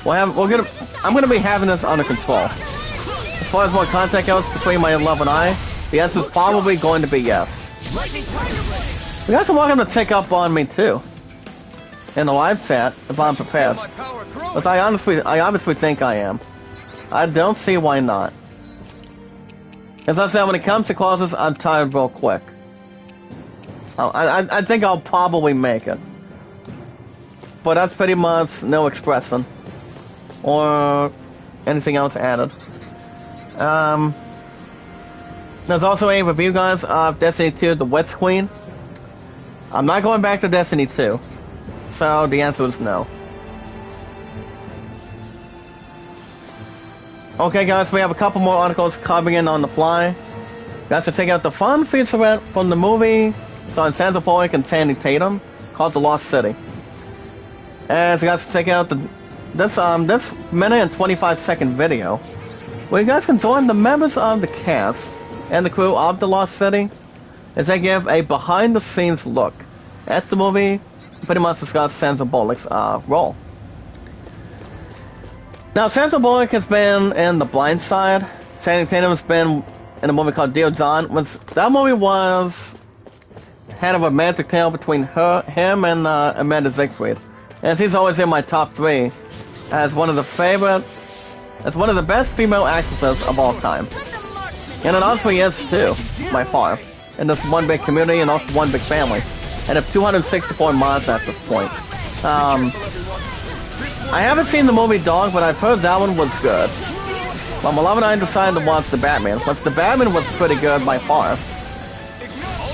I'm gonna be having this under control. As far as what contact goes between my love and I, the answer is probably going to be yes. You guys are welcome to take up on me too, in the live chat if I'm prepared. But I honestly think I am. I don't see why not. As I said, when it comes to clauses, I'm tired real quick. I think I'll probably make it. But that's pretty much no expressing. Or anything else added. There's also a review, guys, of Destiny 2, The Witch Queen. I'm not going back to Destiny 2. So the answer is no. Okay, guys, we have a couple more articles coming in on the fly. Guys, to check out the fun featurette from the movie starring Sandra Bullock and Channing Tatum called The Lost City. And so, guys, to check out this minute and 25-second video, where you guys can join the members of the cast and the crew of The Lost City as they give a behind-the-scenes look at the movie, pretty much discuss Sandra Bullock's role. Now, Sandra Bullock has been in The Blind Side. Channing Tatum has been in a movie called Dear John. That movie was had a romantic tale between him and Amanda Siegfried. And she's always in my top 3 as one of the best female actresses of all time. And it honestly is too, by far. In this one big community and also one big family. And have 264 mods at this point. I haven't seen the movie Dog, but I've heard that one was good. My beloved and I decided to watch The Batman, but The Batman was pretty good by far.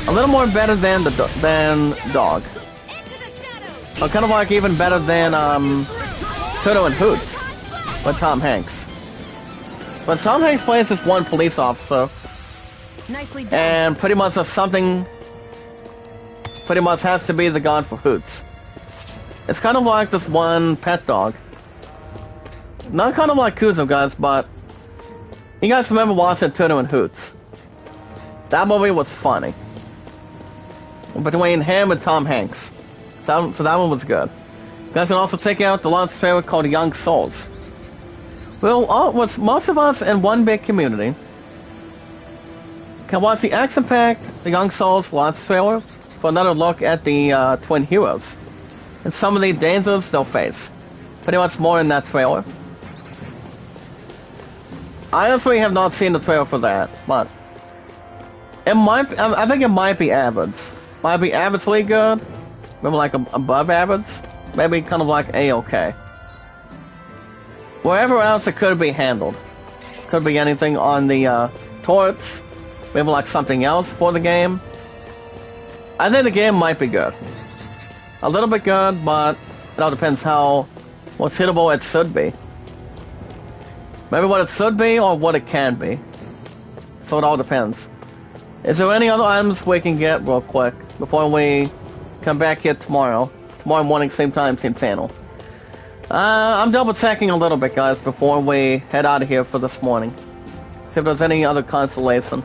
A little more better than Dog. But kind of like even better than Toto and Hoots with Tom Hanks. But Tom Hanks plays this one police officer, Nicely done. and pretty much has to be the god for Hoots. It's kind of like this one pet dog. Not kind of like Kuzo, guys, but you guys remember watching Toto and Hoots? That movie was funny. Between him and Tom Hanks. So that one was good. You guys can also check out the launch trailer called Young Souls. Well, with most of us in one big community can watch the action-packed The Young Souls launch trailer for another look at the twin heroes and some of the dangers they'll face. Pretty much more in that trailer. I honestly have not seen the trailer for that, but I think it might be average. Might be averagely good, maybe like above average, maybe kind of like A-okay. Wherever else it could be handled. Could be anything on the torts, maybe like something else for the game. I think the game might be good. A little bit good, but it all depends how what's hittable it should be. Maybe what it should be or what it can be. So it all depends. Is there any other items we can get real quick before we come back here tomorrow? Tomorrow morning, same time, same channel. I'm double checking a little bit, guys, before we head out of here for this morning. See if there's any other consolation.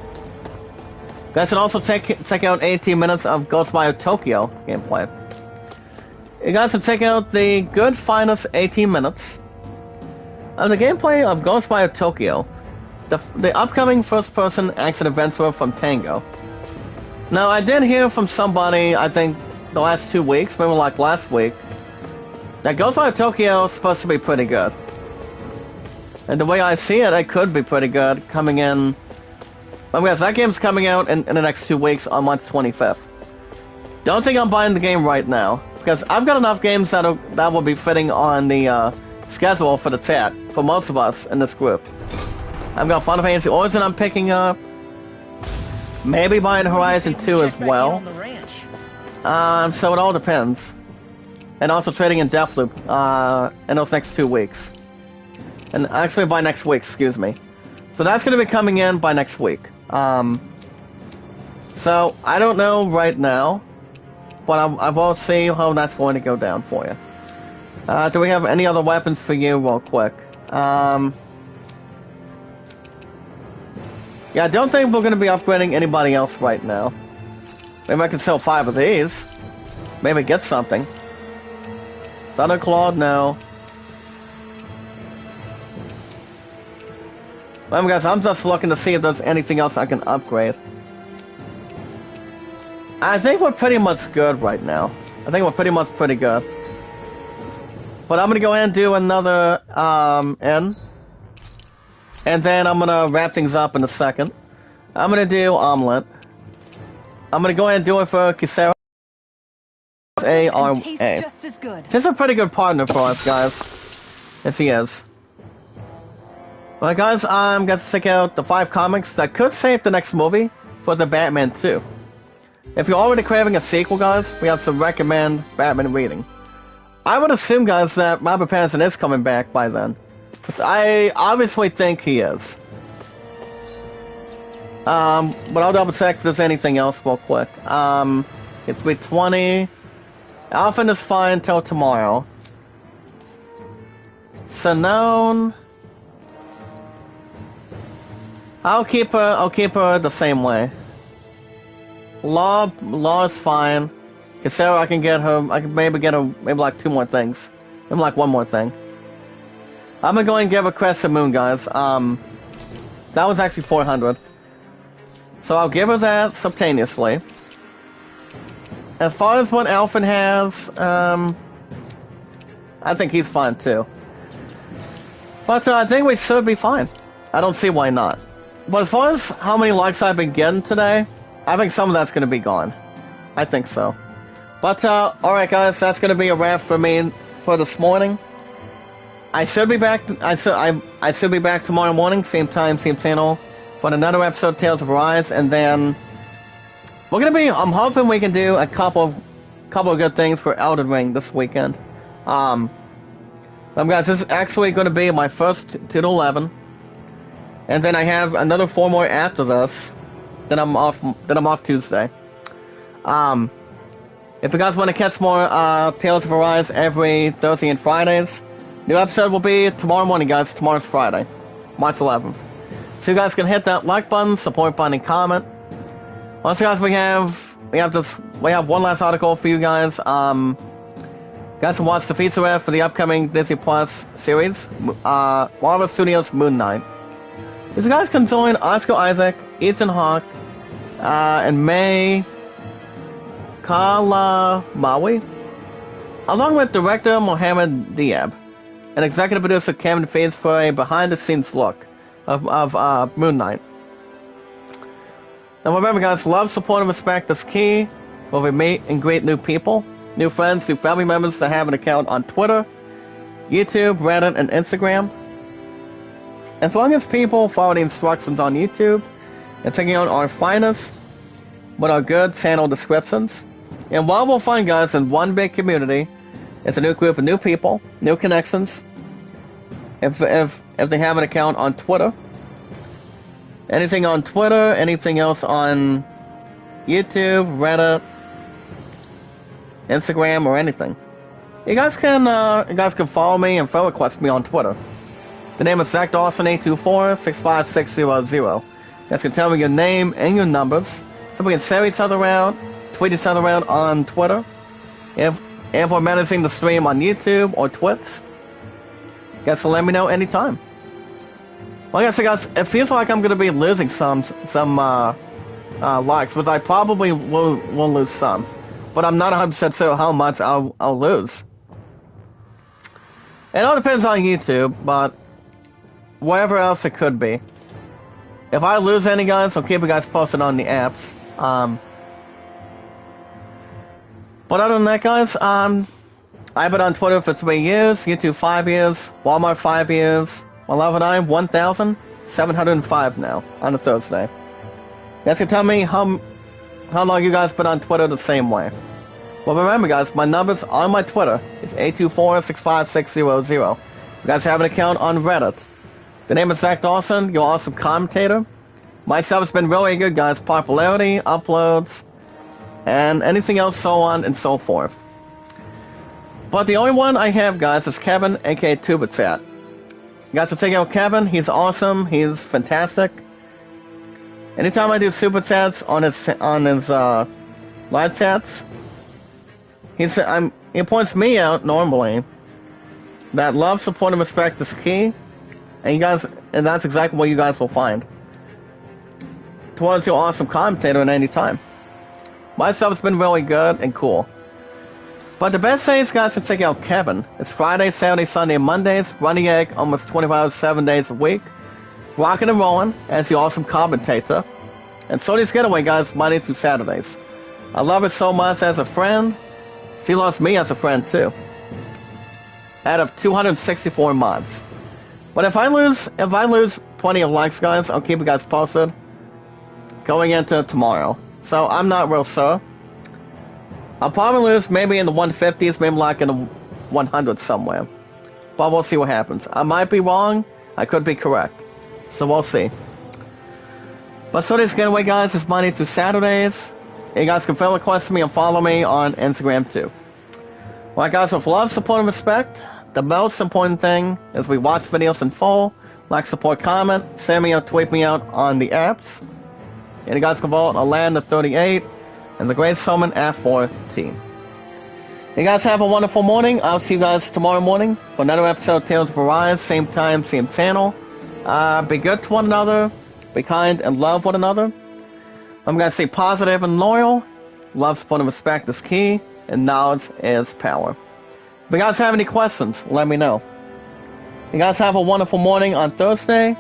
Guys can also check out 18 minutes of Ghostwire Tokyo gameplay. You guys can check out the good finest 18 minutes of the gameplay of Ghostwire Tokyo, the upcoming first-person action adventure from Tango. Now, I did hear from somebody, I think the last 2 weeks, maybe like last week, that Ghostwire Tokyo is supposed to be pretty good. And the way I see it, it could be pretty good coming in. I guess that game's coming out in the next 2 weeks on March 25th. Don't think I'm buying the game right now, because I've got enough games that will be fitting on the schedule for the chat, for most of us in this group. I've got Final Fantasy Origin I'm picking up. Maybe buying Horizon 2 as well. So it all depends. And also trading in Deathloop in those next 2 weeks. And actually by next week, excuse me. So that's going to be coming in by next week. So I don't know right now, but I will see how that's going to go down for you. Do we have any other weapons for you real quick? Yeah, I don't think we're going to be upgrading anybody else right now. Maybe I can sell 5 of these. Maybe get something. Thunderclaw, no. Well, guys, I'm just looking to see if there's anything else I can upgrade. I think we're pretty much good right now. I think we're pretty good. But I'm going to go ahead and do another N. And then I'm going to wrap things up in a second. I'm going to do Omelet. I'm going to go ahead and do it for Kisera. A-R-A. Just as good. This is a pretty good partner for us, guys. Yes, he is. Well, guys, I'm going to check out the 5 comics that could save the next movie for the Batman 2. If you're already craving a sequel, guys, we have to recommend Batman reading. I would assume, guys, that Robert Pattinson is coming back by then. I obviously think he is. But I'll double check if there's anything else real quick. It's 3:20. Alphen is fine till tomorrow. Sinone, I'll keep her the same way. Law is fine. Kisera, I can get her. I can maybe get her maybe like 2 more things. Maybe like 1 more thing. I'm gonna go and give a Crescent Moon, guys. That was actually 400. So I'll give her that simultaneously. As far as what Alphen has, I think he's fine too. But I think we should be fine. I don't see why not. But as far as how many likes I've been getting today, I think some of that's gonna be gone. I think so. But alright guys, that's gonna be a wrap for me for this morning. I should be back. I should be back tomorrow morning, same time, same channel, for another episode of Tales of Arise, and then we're gonna be. I'm hoping we can do a couple of good things for Elden Ring this weekend. Guys, this is actually going to be my first 2 to 11, and then I have another 4 more after this. Then I'm off. Then I'm off Tuesday. If you guys want to catch more Tales of Arise every Thursday and Fridays. New episode will be tomorrow morning, guys. Tomorrow's Friday, March 11th. So you guys can hit that like button, support button, and comment. Also, guys, we have one last article for you guys. You guys can watch the featurette for the upcoming Disney Plus series, Marvel Studios Moon Knight. You guys can join Oscar Isaac, Ethan Hawke, and May Kalamawi, along with director Mohamed Diab and executive producer Kevin Feige for a behind-the-scenes look of Moon Knight. And remember, guys, love, support, and respect is key. Where we meet and greet new people, new friends, new family members that have an account on Twitter, YouTube, Reddit, and Instagram. As long as people follow the instructions on YouTube and taking out our finest but our good channel descriptions. And while we'll find, guys, in one big community, it's a new group of new people, new connections. If they have an account on Twitter, anything on Twitter, anything else on YouTube, Reddit, Instagram, or anything, you guys can follow me and friend request me on Twitter. The name is Zach Dawson 824-65600. You guys can tell me your name and your numbers, so we can share each other around, tweet each other around on Twitter. If we're managing the stream on YouTube or Twitch, you guys can let me know anytime. Like I said, guys, it feels like I'm gonna be losing some likes, but I probably will lose some. but I'm not 100% sure how much I'll lose. It all depends on YouTube, but wherever else it could be. If I lose any, guys, I'll keep you guys posted on the apps. But other than that, guys, I've been on Twitter for 3 years, YouTube 5 years, Walmart 5 years, my level 9 1,705 now on a Thursday. You guys can tell me how long you guys been on Twitter the same way. Well, remember, guys, my numbers on my Twitter is 824-65600. If you guys have an account on Reddit, the name is Zach Dawson, your awesome commentator. My stuff has been really good, guys. Popularity, uploads, and anything else, so on and so forth. But the only one I have, guys, is Kevin, aka Tubichat. You guys can check out Kevin. He's awesome. He's fantastic. Anytime I do super chats on his live chats, he points me out normally that love, support, and respect is key, and that's exactly what you guys will find towards your awesome commentator at any time. My stuff's been really good and cool. But the best days, guys, to check out Kevin. It's Friday, Saturday, Sunday, and Mondays, running egg almost 25 hours, 7 days a week, rocking and rolling as the awesome commentator. And Sony's Getaway, guys, Mondays through Saturdays. I love it so much as a friend. She loves me as a friend, too. Out of 264 mods. But if I lose plenty of likes, guys, I'll keep you guys posted going into tomorrow. So I'm not real sure. I'll probably lose maybe in the 150s, maybe like in the 100s somewhere. But we'll see what happens. I might be wrong. I could be correct. So we'll see. But so this getaway, guys, is Monday through Saturdays. You guys can friend request me and follow me on Instagram too. Alright, guys, with love, support, and respect, the most important thing is we watch videos in full, like, support, comment, send me or tweet me out on the apps. And you guys can vote on Land of 38 and the Great Summon at 14. You guys have a wonderful morning. I'll see you guys tomorrow morning for another episode of Tales of Arise, same time, same channel. Be good to one another, be kind and love one another. I'm going to stay positive and loyal. Love, support, and respect is key, and knowledge is power. If you guys have any questions, let me know. You guys have a wonderful morning on Thursday,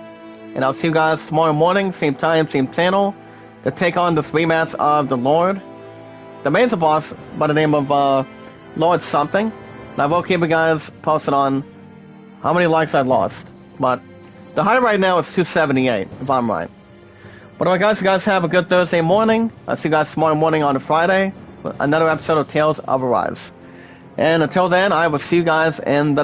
and I'll see you guys tomorrow morning, same time, same channel, to take on this rematch of the Lord. The major boss by the name of Lord something. And I will keep you guys posted on how many likes I lost. But the high right now is 278, if I'm right. But anyway, guys, you guys have a good Thursday morning. I'll see you guys tomorrow morning on a Friday with another episode of Tales of Arise. And until then, I will see you guys in the next.